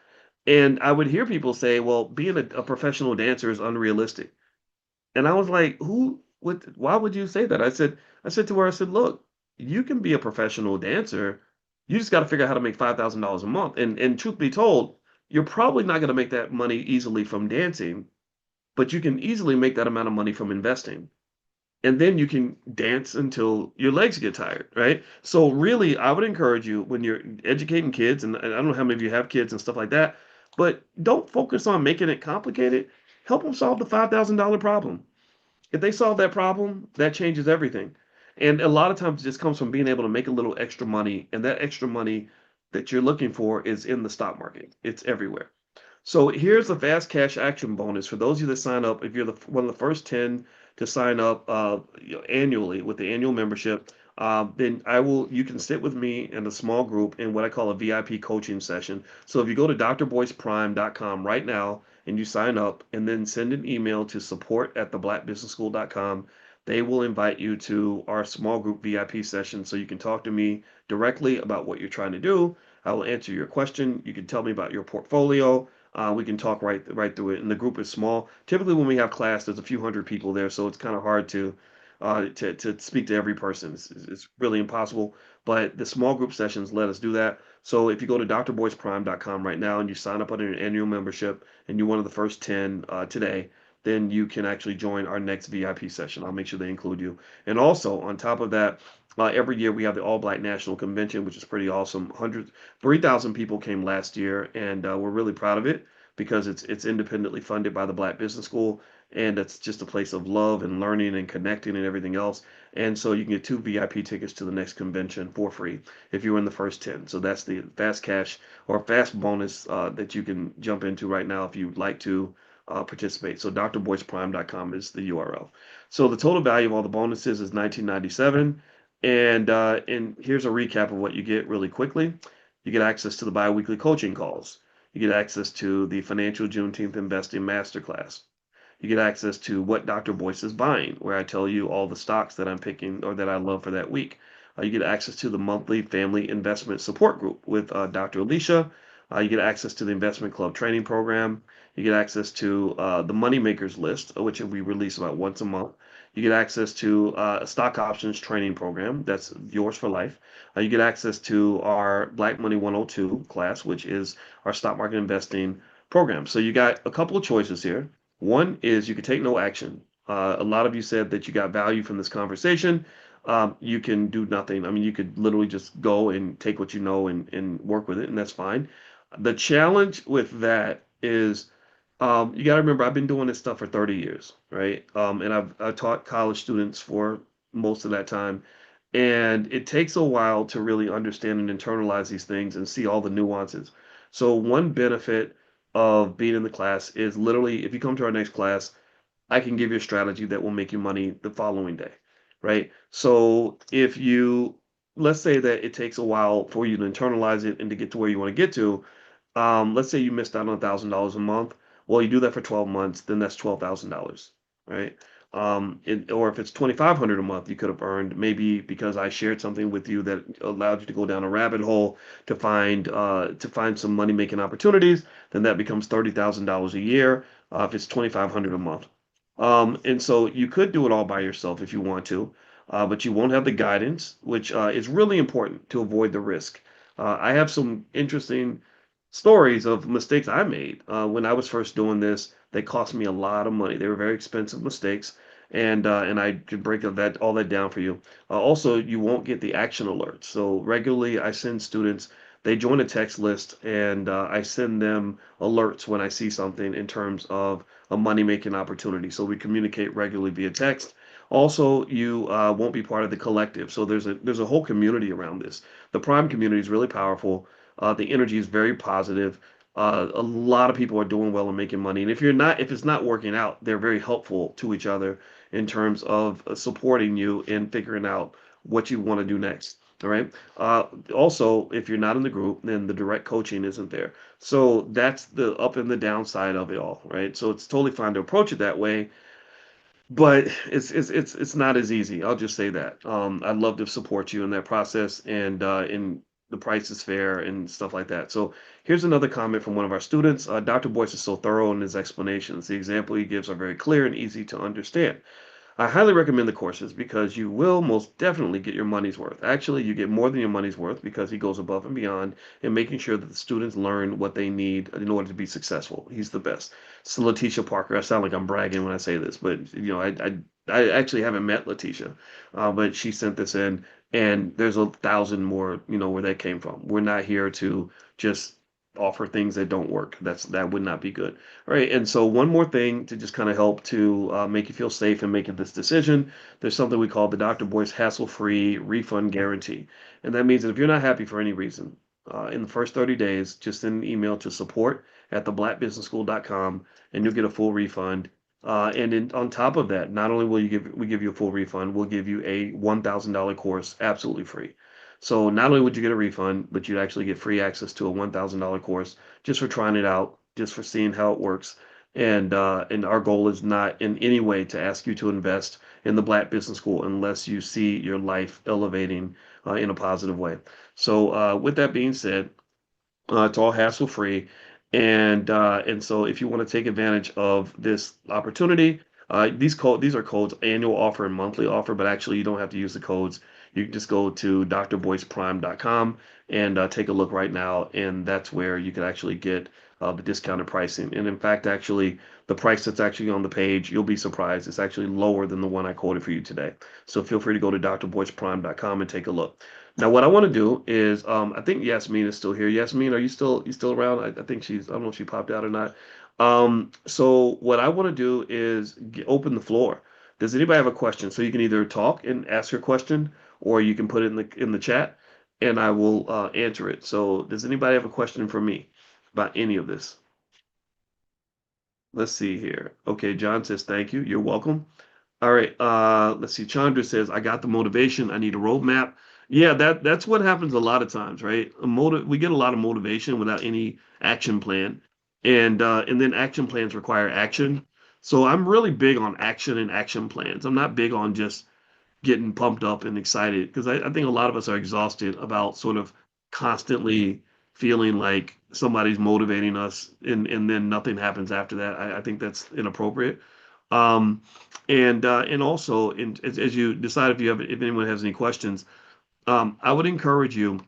Speaker 1: And I would hear people say, well, being a professional dancer is unrealistic. And I was like, why would you say that? I said to her, I said, look, you can be a professional dancer. You just got to figure out how to make $5,000 a month. And truth be told, you're probably not going to make that money easily from dancing, but you can easily make that amount of money from investing. And then you can dance until your legs get tired, right? So really, I would encourage you when you're educating kids, and I don't know how many of you have kids and stuff like that, but don't focus on making it complicated. Help them solve the $5,000 problem. If they solve that problem, that changes everything. And a lot of times it just comes from being able to make a little extra money, and that extra money that you're looking for is in the stock market. It's everywhere. So here's the fast cash action bonus for those of you that sign up. If you're one of the first 10 to sign up annually with the annual membership, then you can sit with me in a small group in what I call a VIP coaching session. So if you go to drboyceprime.com right now and you sign up and then send an email to support@theblackbusinessschool.com, they will invite you to our small group VIP session so you can talk to me directly about what you're trying to do. I will answer your question. You can tell me about your portfolio. We can talk right through it. And the group is small. Typically, when we have class, there's a few hundred people there, so it's kind of hard to speak to every person. It's really impossible. But the small group sessions let us do that. So if you go to drboyceprime.com right now and you sign up on an annual membership and you're one of the first 10 today, then you can actually join our next VIP session. I'll make sure they include you. And also, on top of that, every year we have the All Black National Convention, which is pretty awesome. 3,000 people came last year, and we're really proud of it because it's independently funded by the Black Business School, and it's just a place of love and learning and connecting and everything else. And so you can get 2 VIP tickets to the next convention for free if you're in the first 10. So that's the fast cash or fast bonus that you can jump into right now if you'd like to participate. So drboyceprime.com is the URL. So the total value of all the bonuses is $19.97. And here's a recap of what you get really quickly. You get access to the biweekly coaching calls. You get access to the Financial Juneteenth Investing Masterclass. You get access to What Dr. Boyce is Buying, where I tell you all the stocks that I'm picking or that I love for that week. You get access to the monthly family investment support group with Dr. Alicia. You get access to the Investment Club training program. You get access to the Money Makers list, which we release about once a month. You get access to a stock options training program that's yours for life. You get access to our Black Money 102 class, which is our stock market investing program. So you got a couple of choices here. One is you could take no action. A lot of you said that you got value from this conversation. You can do nothing. I mean, you could literally just go and take what you know and work with it, and that's fine. The challenge with that is you got to remember, I've been doing this stuff for 30 years, right? And I've taught college students for most of that time. And it takes a while to really understand and internalize these things and see all the nuances. So, one benefit of being in the class is literally if you come to our next class, I can give you a strategy that will make you money the following day, right? So, if you let's say that it takes a while for you to internalize it and to get to where you want to get to, let's say you missed out on $1,000 a month. Well, you do that for 12 months, then that's $12,000, right? Or if it's 2,500 a month, you could have earned maybe because I shared something with you that allowed you to go down a rabbit hole to find some money making opportunities. Then that becomes $30,000 a year. If it's 2,500 a month, and so you could do it all by yourself if you want to, but you won't have the guidance, which is really important to avoid the risk. I have some interesting stories of mistakes I made when I was first doing this. They cost me a lot of money. They were very expensive mistakes, and I could break that all that down for you. Also, you won't get the action alerts. So regularly, I send students. They join a text list, and I send them alerts when I see something in terms of a money making opportunity. So we communicate regularly via text. Also, you won't be part of the collective. So there's a whole community around this. The Prime community is really powerful. The energy is very positive. A lot of people are doing well and making money. And if it's not working out, they're very helpful to each other in terms of supporting you in figuring out what you want to do next. All right. Also, if you're not in the group, then the direct coaching isn't there. So that's the up and the downside of it all, right? So it's totally fine to approach it that way, but it's not as easy. I'll just say that. I'd love to support you in that process, and the price is fair and stuff like that. So here's another comment from one of our students. Dr. Boyce is so thorough in his explanations. The example he gives are very clear and easy to understand. I highly recommend the courses because you will most definitely get your money's worth. Actually, you get more than your money's worth because he goes above and beyond in making sure that the students learn what they need in order to be successful. He's the best. So Letitia Parker, I sound like I'm bragging when I say this, but I actually haven't met Letitia, but she sent this in, and there's 1,000 more, where that came from. We're not here to just offer things that don't work. That would not be good. All right, and so one more thing to just kind of help to make you feel safe in making this decision. There's something we call the Dr. Boyce hassle-free refund guarantee, and that means that if you're not happy for any reason, in the first 30 days, just send an email to support@theblackbusinessschool.com, and you'll get a full refund. On top of that, not only will we give you a full refund, we'll give you a $1,000 course absolutely free. So not only would you get a refund, but you'd actually get free access to a $1,000 course just for trying it out, just for seeing how it works. And our goal is not in any way to ask you to invest in the Black Business School unless you see your life elevating in a positive way. So with that being said, it's all hassle free, and so if you want to take advantage of this opportunity, these are codes: annual offer and monthly offer. But actually, you don't have to use the codes. You can just go to drboyceprime.com and take a look right now, and that's where you can actually get the discounted pricing. And in fact, actually, the price that's actually on the page, you'll be surprised. It's actually lower than the one I quoted for you today. So feel free to go to drboyceprime.com and take a look. Now, what I want to do is, I think Yasmin is still here. Yasmin, are you still around? I think I don't know if she popped out or not. So what I want to do is open the floor. Does anybody have a question? So you can either talk and ask your question, or you can put it in the chat, and I will answer it. So does anybody have a question for me about any of this? Let's see here. Okay, John says thank you. You're welcome. All right. Let's see. Chandra says, I got the motivation. I need a roadmap. Yeah, that's what happens a lot of times, right? We get a lot of motivation without any action plan. And then action plans require action. So I'm really big on action and action plans. I'm not big on just getting pumped up and excited because I think a lot of us are exhausted about sort of constantly feeling like somebody's motivating us and then nothing happens after that. I think that's inappropriate. And also, as you decide if anyone has any questions, I would encourage you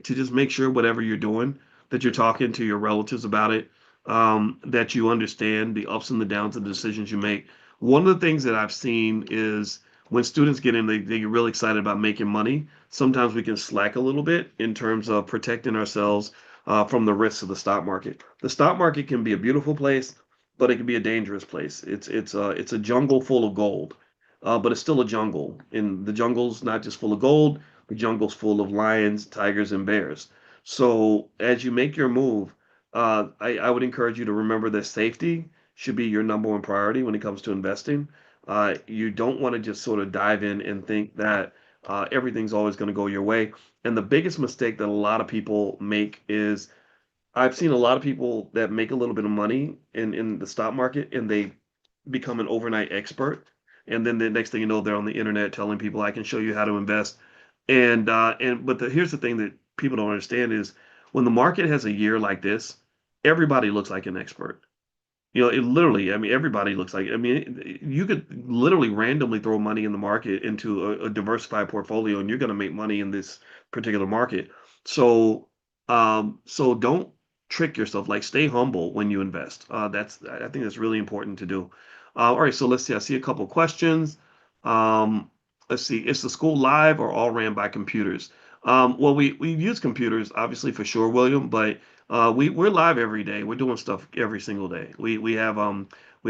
Speaker 1: to just make sure whatever you're doing that you're talking to your relatives about it, that you understand the ups and the downs of the decisions you make. One of the things that I've seen is when students get in, they get really excited about making money. Sometimes we can slack a little bit in terms of protecting ourselves from the risks of the stock market. The stock market can be a beautiful place, but it can be a dangerous place. It's a jungle full of gold, but it's still a jungle, and the jungle's not just full of gold. The jungle's full of lions, tigers, and bears. So as you make your move, I would encourage you to remember that safety should be your number one priority when it comes to investing. You don't want to just sort of dive in and think that everything's always going to go your way. And the biggest mistake that a lot of people make is I've seen a lot of people that make a little bit of money in the stock market and they become an overnight expert. And then the next thing you know, they're on the internet telling people I can show you how to invest. But here's the thing that people don't understand is when the market has a year like this, everybody looks like an expert. It literally, I mean, everybody looks like, I mean, you could literally randomly throw money in the market into a diversified portfolio and you're going to make money in this particular market. So, so don't trick yourself. Like, stay humble when you invest. I think that's really important to do. All right, so let's see. I see a couple questions. Um, let's see. Is the school live or all ran by computers? Well, we use computers obviously for sure, William, but we're live every day. We're doing stuff every single day. We have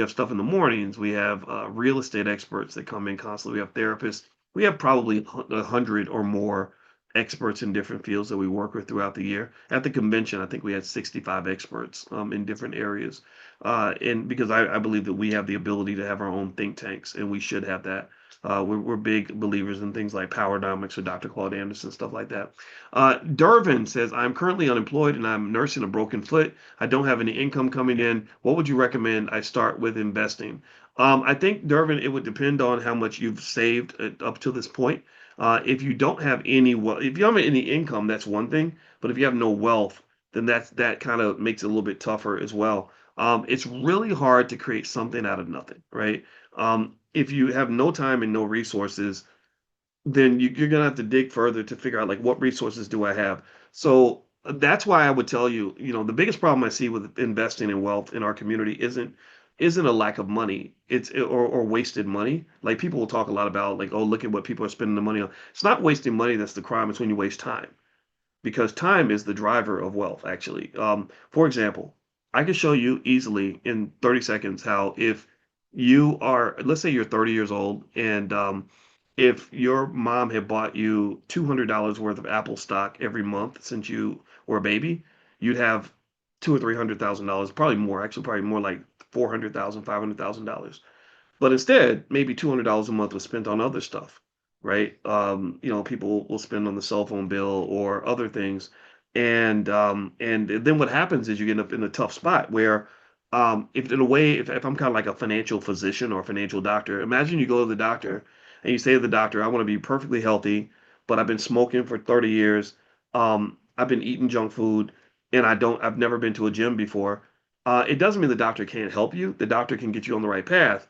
Speaker 1: stuff in the mornings. We have real estate experts that come in constantly. We have therapists. We have probably 100 or more experts in different fields that we work with throughout the year. At the convention, I think we had 65 experts in different areas. And because I believe that we have the ability to have our own think tanks, and we should have that. We're big believers in things like Powernomics or Dr. Claude Anderson, stuff like that. Dervin says, I'm currently unemployed and I'm nursing a broken foot. I don't have any income coming in. What would you recommend I start with investing? I think, Dervin, it would depend on how much you've saved up to this point. If you don't have any wealth, if you don't have any income, that's one thing. But if you have no wealth, then that kind of makes it a little bit tougher as well. It's really hard to create something out of nothing, right? If you have no time and no resources, then you're gonna have to dig further to figure out like what resources do I have. So that's why I would tell you, the biggest problem I see with investing in wealth in our community isn't a lack of money. Or wasted money. Like people will talk a lot about like, oh, look at what people are spending the money on. It's not wasting money that's the crime. It's when you waste time because time is the driver of wealth, actually. For example, I can show you easily in 30 seconds how if you are, let's say you're 30 years old, and if your mom had bought you $200 worth of Apple stock every month since you were a baby, you'd have two or $300,000, probably more, actually, probably more like 400,000, $500,000. But instead, maybe $200 a month was spent on other stuff, right? People will spend on the cell phone bill or other things. And then what happens is you get up in a tough spot where, if in a way, if I'm kind of like a financial physician or a financial doctor, imagine you go to the doctor and you say to the doctor, I want to be perfectly healthy, but I've been smoking for 30 years. I've been eating junk food and I've never been to a gym before. It doesn't mean the doctor can't help you. The doctor can get you on the right path,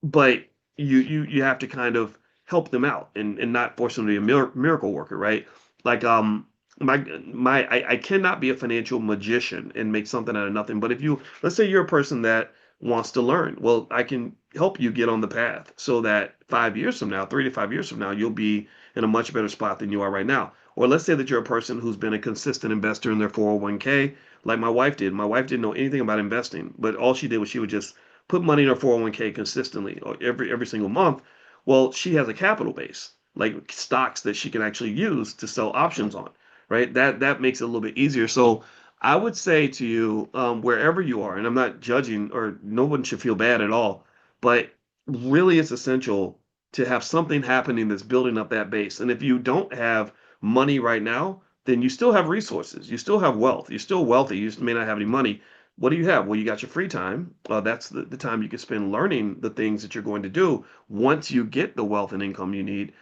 Speaker 1: but you have to kind of help them out and not force them to be a miracle worker, right? Like I cannot be a financial magician and make something out of nothing. But if you let's say you're a person that wants to learn, well, I can help you get on the path so that 5 years from now, 3 to 5 years from now, you'll be in a much better spot than you are right now. Or let's say that you're a person who's been a consistent investor in their 401k, like my wife did. My wife didn't know anything about investing, but all she did was she would just put money in her 401k consistently or every single month. Well, she has a capital base, like stocks that she can actually use to sell options on, right? That makes it a little bit easier. So I would say to you, wherever you are, and I'm not judging, or no one should feel bad at all, but really it's essential to have something happening that's building up that base. And if you don't have money right now, then you still have resources. You still have wealth. You're still wealthy. You just may not have any money. What do you have? Well, you got your free time. That's the time you can spend learning the things that you're going to do once you get the wealth and income you need.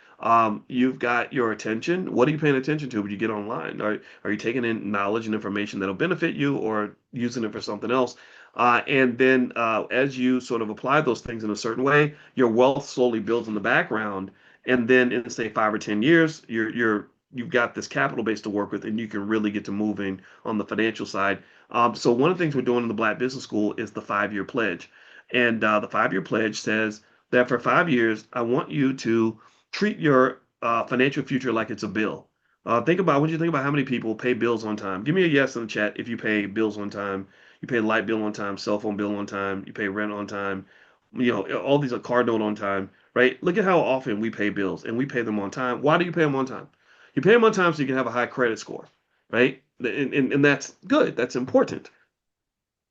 Speaker 1: You've got your attention. What are you paying attention to when you get online? Are you taking in knowledge and information that'll benefit you or using it for something else? And then as you sort of apply those things in a certain way, your wealth slowly builds in the background. And then in say 5 or 10 years, you've got this capital base to work with, and you can really get to moving on the financial side. So one of the things we're doing in the Black Business School is the 5 year pledge. And the 5 year pledge says that for 5 years, I want you to treat your financial future like it's a bill. Think about when you think about how many people pay bills on time. Give me a yes in the chat if you pay bills on time. You pay the light bill on time, cell phone bill on time, you pay rent on time, all these are car note on time, right? Look at how often we pay bills and we pay them on time. Why do you pay them on time? You pay them on time so you can have a high credit score, right? And that's good. That's important.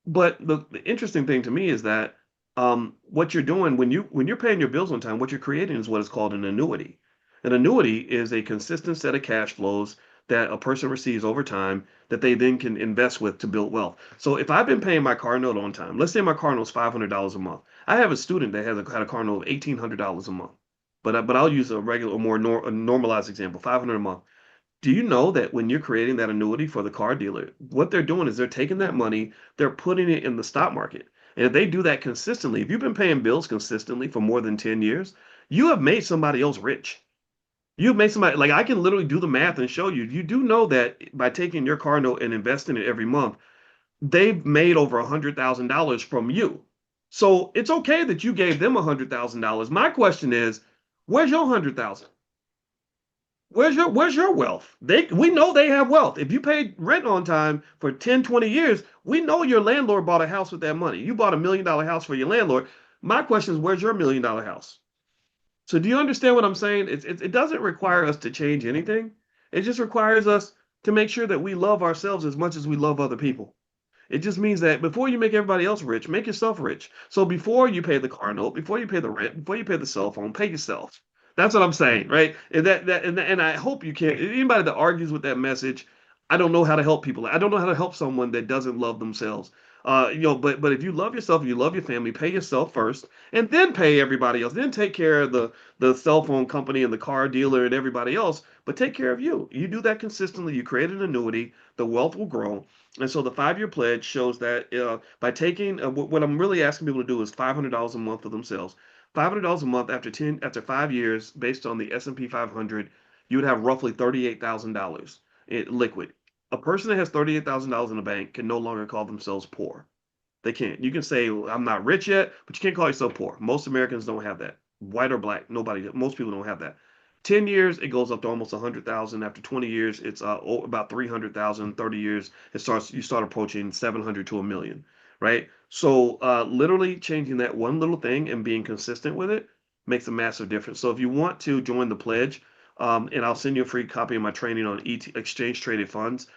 Speaker 1: But the interesting thing to me is that what you're doing when you're paying your bills on time, what you're creating is what is called an annuity. An annuity is a consistent set of cash flows that a person receives over time that they then can invest with to build wealth. So if I've been paying my car note on time, let's say my car note is $500 a month. I have a student that had a car note of $1,800 a month. But I'll use a regular, a normalized example, 500 a month. Do you know that when you're creating that annuity for the car dealer, what they're doing is they're taking that money, they're putting it in the stock market. And if they do that consistently, if you've been paying bills consistently for more than 10 years, you have made somebody else rich. You've made somebody, like I can literally do the math and show you. You do know that by taking your car note and investing it every month, they've made over $100,000 from you. So it's okay that you gave them $100,000. My question is, where's your 100,000? Where's your wealth? We know they have wealth. If you paid rent on time for 10, 20 years, we know your landlord bought a house with that money. You bought $1 million house for your landlord. My question is, where's your $1 million house? So do you understand what I'm saying? It doesn't require us to change anything. It just requires us to make sure that we love ourselves as much as we love other people. It just means that before you make everybody else rich, make yourself rich. So before you pay the car note, before you pay the rent, before you pay the cell phone, pay yourself. That's what I'm saying, right? And I hope you can't. Anybody that argues with that message, I don't know how to help people. I don't know how to help someone that doesn't love themselves. But if you love yourself and you love your family, pay yourself first, and then pay everybody else. Then take care of the cell phone company and the car dealer and everybody else. But take care of you. You do that consistently. You create an annuity. The wealth will grow. And so the 5 year pledge shows that by taking what I'm really asking people to do is $500 a month for themselves. $500 a month after 5 years, based on the S&P 500, you would have roughly $38,000 liquid. A person that has $38,000 in the bank can no longer call themselves poor. They can't. You can say, I'm not rich yet, but you can't call yourself poor. Most Americans don't have that. White or black, nobody, most people don't have that. 10 years, it goes up to almost 100,000. After 20 years, it's about 300,000. 30 years, you start approaching 700 to a million, right? So literally changing that one little thing and being consistent with it makes a massive difference. So if you want to join the pledge, and I'll send you a free copy of my training on exchange traded funds.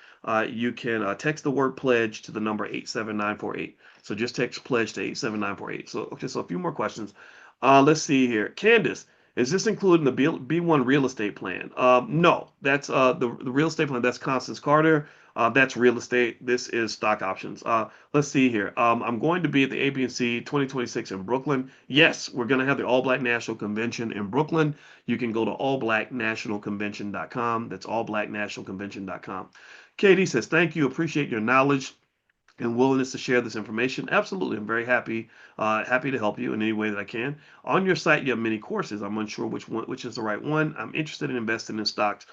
Speaker 1: You can text the word pledge to the number 87948. So just text pledge to 87948. So, okay, so a few more questions. Let's see here. Candace, is this included in the B1 real estate plan? No, that's the real estate plan. That's Constance Carter. That's real estate. This is stock options. Let's see here. I'm going to be at the ABNC 2026 in Brooklyn. Yes, we're going to have the All Black National Convention in Brooklyn. You can go to allblacknationalconvention.com. That's allblacknationalconvention.com. Katie says, thank you. Appreciate your knowledge and willingness to share this information. Absolutely. I'm very happy to help you in any way that I can. On your site, you have many courses. I'm unsure which is the right one. I'm interested in investing in stocks.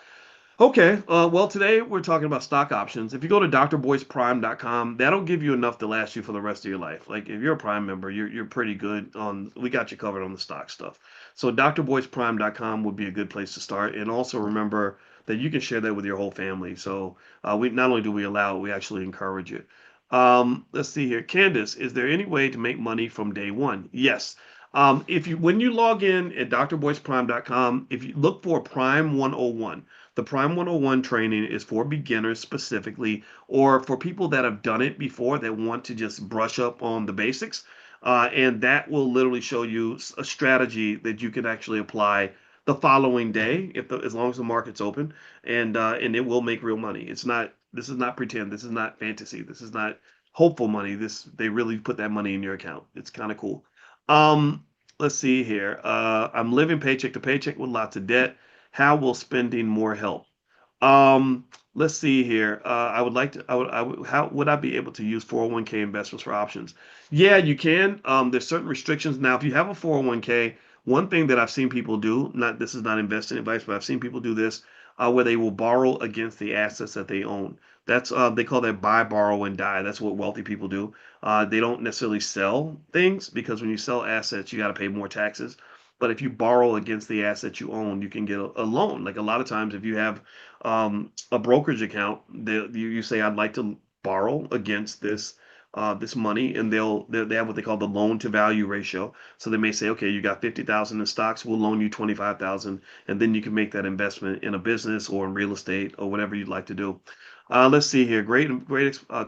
Speaker 1: Okay, well, today we're talking about stock options. If you go to drboyceprime.com, that'll give you enough to last you for the rest of your life. Like if you're a Prime member, you're pretty good on. We got you covered on the stock stuff. So drboyceprime.com would be a good place to start. And also remember that you can share that with your whole family. So we not only do we allow it, we actually encourage it. Let's see here. Candace, is there any way to make money from day one? Yes. If you when you log in at drboyceprime.com, if you look for Prime 101, the Prime 101 training is for beginners specifically, or for people that have done it before that want to just brush up on the basics. And that will literally show you a strategy that you can actually apply the following day, as long as the market's open, and it will make real money. It's not. This is not pretend. This is not fantasy. This is not hopeful money. They really put that money in your account. It's kind of cool. Um, let's see here. I'm living paycheck to paycheck with lots of debt. How will spending more help? Um, let's see here. I would like to. How would I be able to use 401k investments for options? Yeah, you can. There's certain restrictions. Now, if you have a 401k, one thing that I've seen people do, not this is not investing advice, but I've seen people do this, where they will borrow against the assets that they own. That's they call that buy, borrow, and die. That's what wealthy people do. They don't necessarily sell things because when you sell assets, you got to pay more taxes. But if you borrow against the assets you own, you can get a loan. Like a lot of times, if you have a brokerage account, you say, I'd like to borrow against this money, and they have what they call the loan to value ratio. So they may say, okay, you got 50,000 in stocks, we'll loan you 25,000, and then you can make that investment in a business or in real estate or whatever you'd like to do. Let's see here. Great.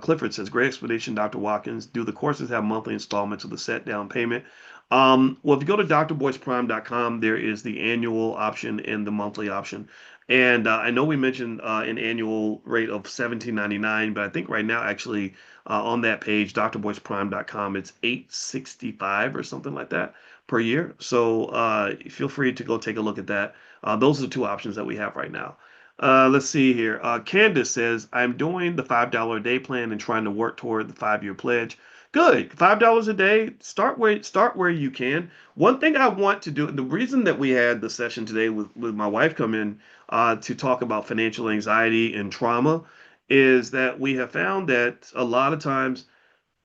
Speaker 1: Clifford says, great explanation, Dr. Watkins. Do the courses have monthly installments with a set down payment? Well, if you go to drboyceprime.com, there is the annual option and the monthly option. And I know we mentioned an annual rate of 17.99, but I think right now, actually, on that page, drboyceprime.com, it's 865 or something like that per year. So feel free to go take a look at that. Those are the two options that we have right now. Let's see here. Candace says, I'm doing the $5 a day plan and trying to work toward the 5-year pledge. Good. $5 a day. Start where you can. One thing I want to do, the reason that we had the session today with my wife come in to talk about financial anxiety and trauma is that we have found that a lot of times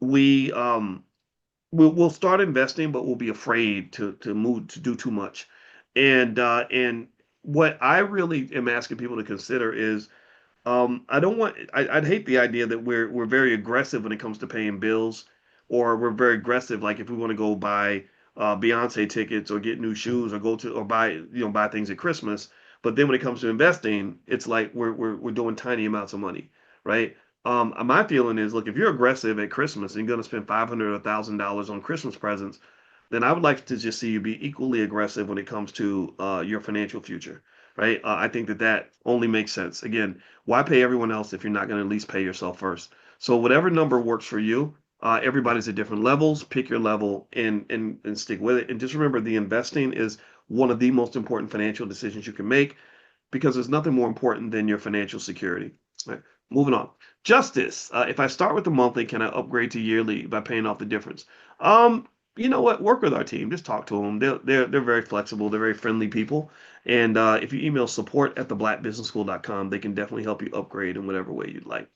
Speaker 1: we we'll start investing, but we'll be afraid to move to do too much. And what I really am asking people to consider is I don't want. I'd hate the idea that we're very aggressive when it comes to paying bills, or we're very aggressive. Like if we want to go buy Beyonce tickets or get new shoes or go to or buy things at Christmas. But then when it comes to investing, it's like we're doing tiny amounts of money, right? My feeling is, look, if you're aggressive at Christmas and you're going to spend $500 or $1,000 on Christmas presents, then I would like to just see you be equally aggressive when it comes to your financial future, right? I think that only makes sense. Again, why pay everyone else if you're not going to at least pay yourself first? So whatever number works for you. Everybody's at different levels. Pick your level and stick with it. And just remember, the investing is one of the most important financial decisions you can make because there's nothing more important than your financial security. All right, moving on. Justice. If I start with the monthly, can I upgrade to yearly by paying off the difference? You know what? Work with our team. Just talk to them. They're very flexible. They're very friendly people. And if you email support at theblackbusinessschool.com, they can definitely help you upgrade in whatever way you'd like.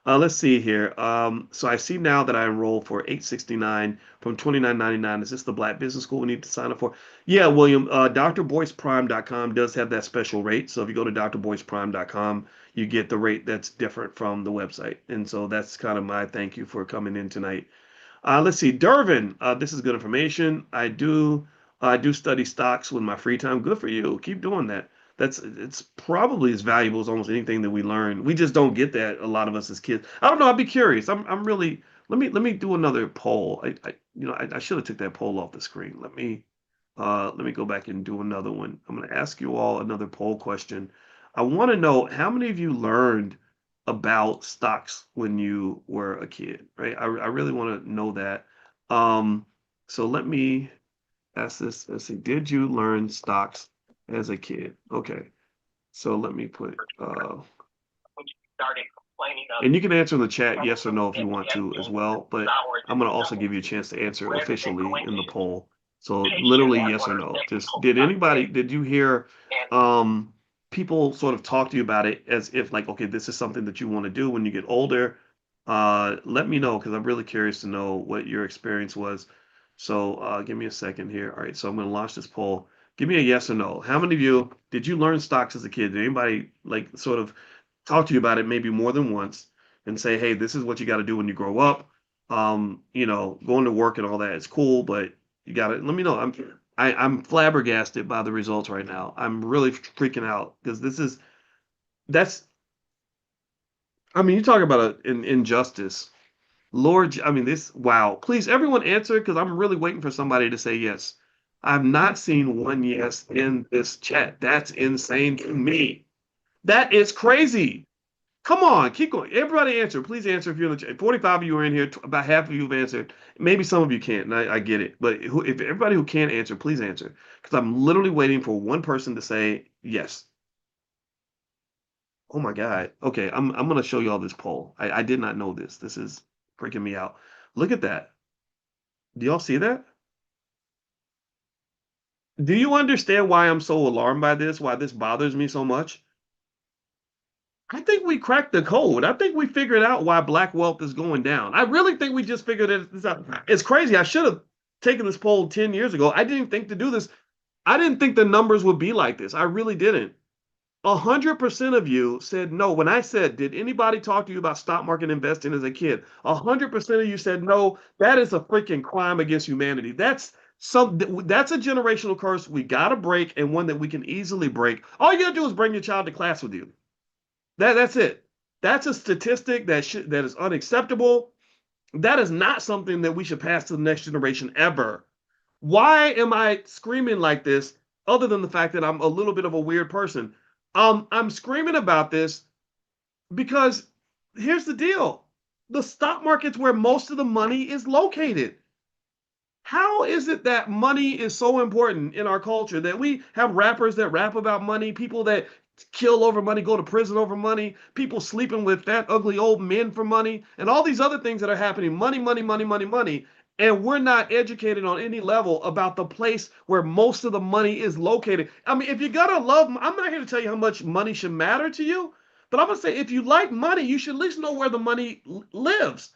Speaker 1: Let's see here. So I see now that I enrolled for 869 from 29.99. Is this the Black Business School we need to sign up for? Yeah, William. drboyceprime.com does have that special rate. So if you go to drboyceprime.com, you get the rate that's different from the website. And so that's kind of my thank you for coming in tonight. Let's see, Dervin. This is good information. I do study stocks with my free time. Good for you. Keep doing that. It's probably as valuable as almost anything that we learn. We just don't get that, a lot of us as kids. I don't know. I'd be curious. I'm really. Let me do another poll. I should have took that poll off the screen. Let me go back and do another one. I'm going to ask you all another poll question. I want to know how many of you learned about stocks when you were a kid, right? I really want to know that. Um, so let me ask this. Let's see. Did you learn stocks as a kid? Okay. So let me put, and you can answer in the chat yes or no if you want to as well, but I'm going to also give you a chance to answer officially in the poll. So literally yes or no. Just did you hear um people sort of talk to you about it as if like, okay, this is something that you want to do when you get older? Let me know because I'm really curious to know what your experience was. So give me a second here. All right, so I'm going to launch this poll. Give me a yes or no. How many of you did you learn stocks as a kid? Did anybody like sort of talk to you about it maybe more than once and say, hey, this is what you got to do when you grow up. Going to work and all that is cool, but you got to let me know. I'm flabbergasted by the results right now. I'm really freaking out because that's I mean, you talk about an injustice. Lord, I mean, this, wow. Please, everyone answer because I'm really waiting for somebody to say yes. I've not seen one yes in this chat. That's insane to me. That is crazy. Come on, keep going. Everybody answer. Please answer if you're in the chat. 45 of you are in here. About half of you have answered. Maybe some of you can't, and I get it. But if everybody who can't answer, please answer. Because I'm literally waiting for one person to say yes. Oh my God. Okay, I'm gonna show you all this poll. I did not know this. This is freaking me out. Look at that. Do y'all see that? Do you understand why I'm so alarmed by this? Why this bothers me so much? I think we cracked the code. I think we figured out why black wealth is going down. I really think we just figured this out. It's crazy. I should have taken this poll 10 years ago. I didn't think to do this. I didn't think the numbers would be like this. I really didn't. 100% of you said no. When I said, did anybody talk to you about stock market investing as a kid? 100% of you said no. That is a freaking crime against humanity. That's a generational curse we gotta break, and one that we can easily break. All you gotta do is bring your child to class with you. That's it. That's a statistic that is unacceptable. That is not something that we should pass to the next generation ever. Why am I screaming like this? Other than the fact that I'm a little bit of a weird person, I'm screaming about this because here's the deal: the stock market's where most of the money is located. How is it that money is so important in our culture that we have rappers that rap about money, people that kill over money, go to prison over money, people sleeping with fat, ugly old men for money, and all these other things that are happening? Money, money, money, money, money. And we're not educated on any level about the place where most of the money is located. I mean, if you gotta love, I'm not here to tell you how much money should matter to you, but I'm gonna say if you like money, you should at least know where the money lives.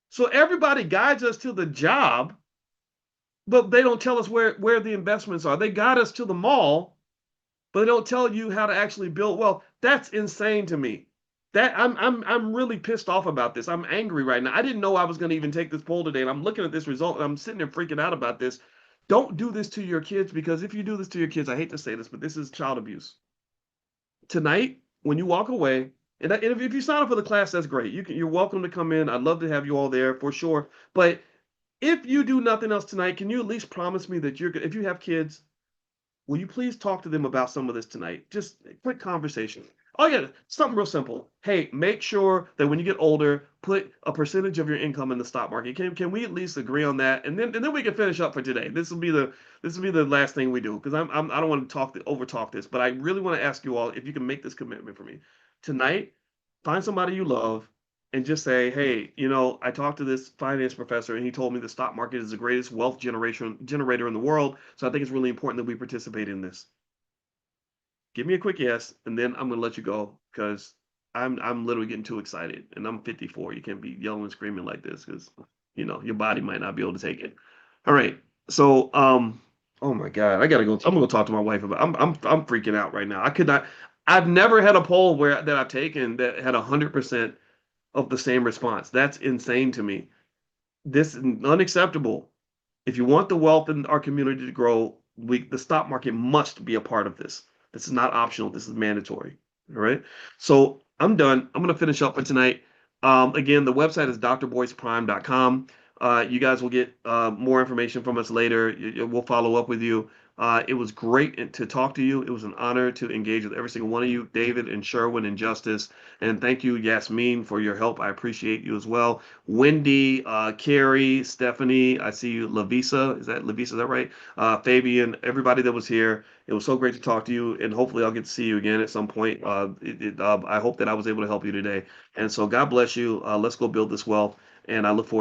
Speaker 1: So everybody guides us to the job, but they don't tell us where the investments are. They got us to the mall, but they don't tell you how to actually build wealth. That's insane to me. That I'm really pissed off about this. I'm angry right now. I didn't know I was going to even take this poll today, and I'm looking at this result and I'm sitting there freaking out about this. Don't do this to your kids, because if you do this to your kids, I hate to say this, but this is child abuse. Tonight, when you walk away, and if you sign up for the class, that's great. You're welcome to come in. I'd love to have you all there for sure. But if you do nothing else tonight, can you at least promise me that if you have kids, will you please talk to them about some of this tonight? Just a quick conversation. Oh yeah, something real simple. Hey, make sure that when you get older, put a percentage of your income in the stock market. Can we at least agree on that? And then we can finish up for today. This will be the last thing we do, because I don't want to over talk this, but I really want to ask you all if you can make this commitment for me tonight. Find somebody you love and just say, hey, I talked to this finance professor and he told me the stock market is the greatest wealth generator in the world. So I think it's really important that we participate in this. Give me a quick yes, and then I'm gonna let you go, because I'm literally getting too excited, and I'm 54. You can't be yelling and screaming like this, because your body might not be able to take it. All right. So oh my God, I gotta go. I'm gonna go talk to my wife about. I'm freaking out right now. I could not. I've never had a poll that I've taken that had 100% of the same response. That's insane to me. This is unacceptable. If you want the wealth in our community to grow, the stock market must be a part of this. This is not optional. This is mandatory. All right. So I'm done. I'm going to finish up for tonight. Again, the website is drboyceprime.com. You guys will get more information from us later. We'll follow up with you. It was great to talk to you. It was an honor to engage with every single one of you, David and Sherwin and Justice. And thank you, Yasmin, for your help. I appreciate you as well. Wendy, Carrie, Stephanie, I see you, Lavisa. Is that right? Fabian, everybody that was here. It was so great to talk to you, and hopefully I'll get to see you again at some point. I hope that I was able to help you today. And so God bless you. Let's go build this wealth, and I look forward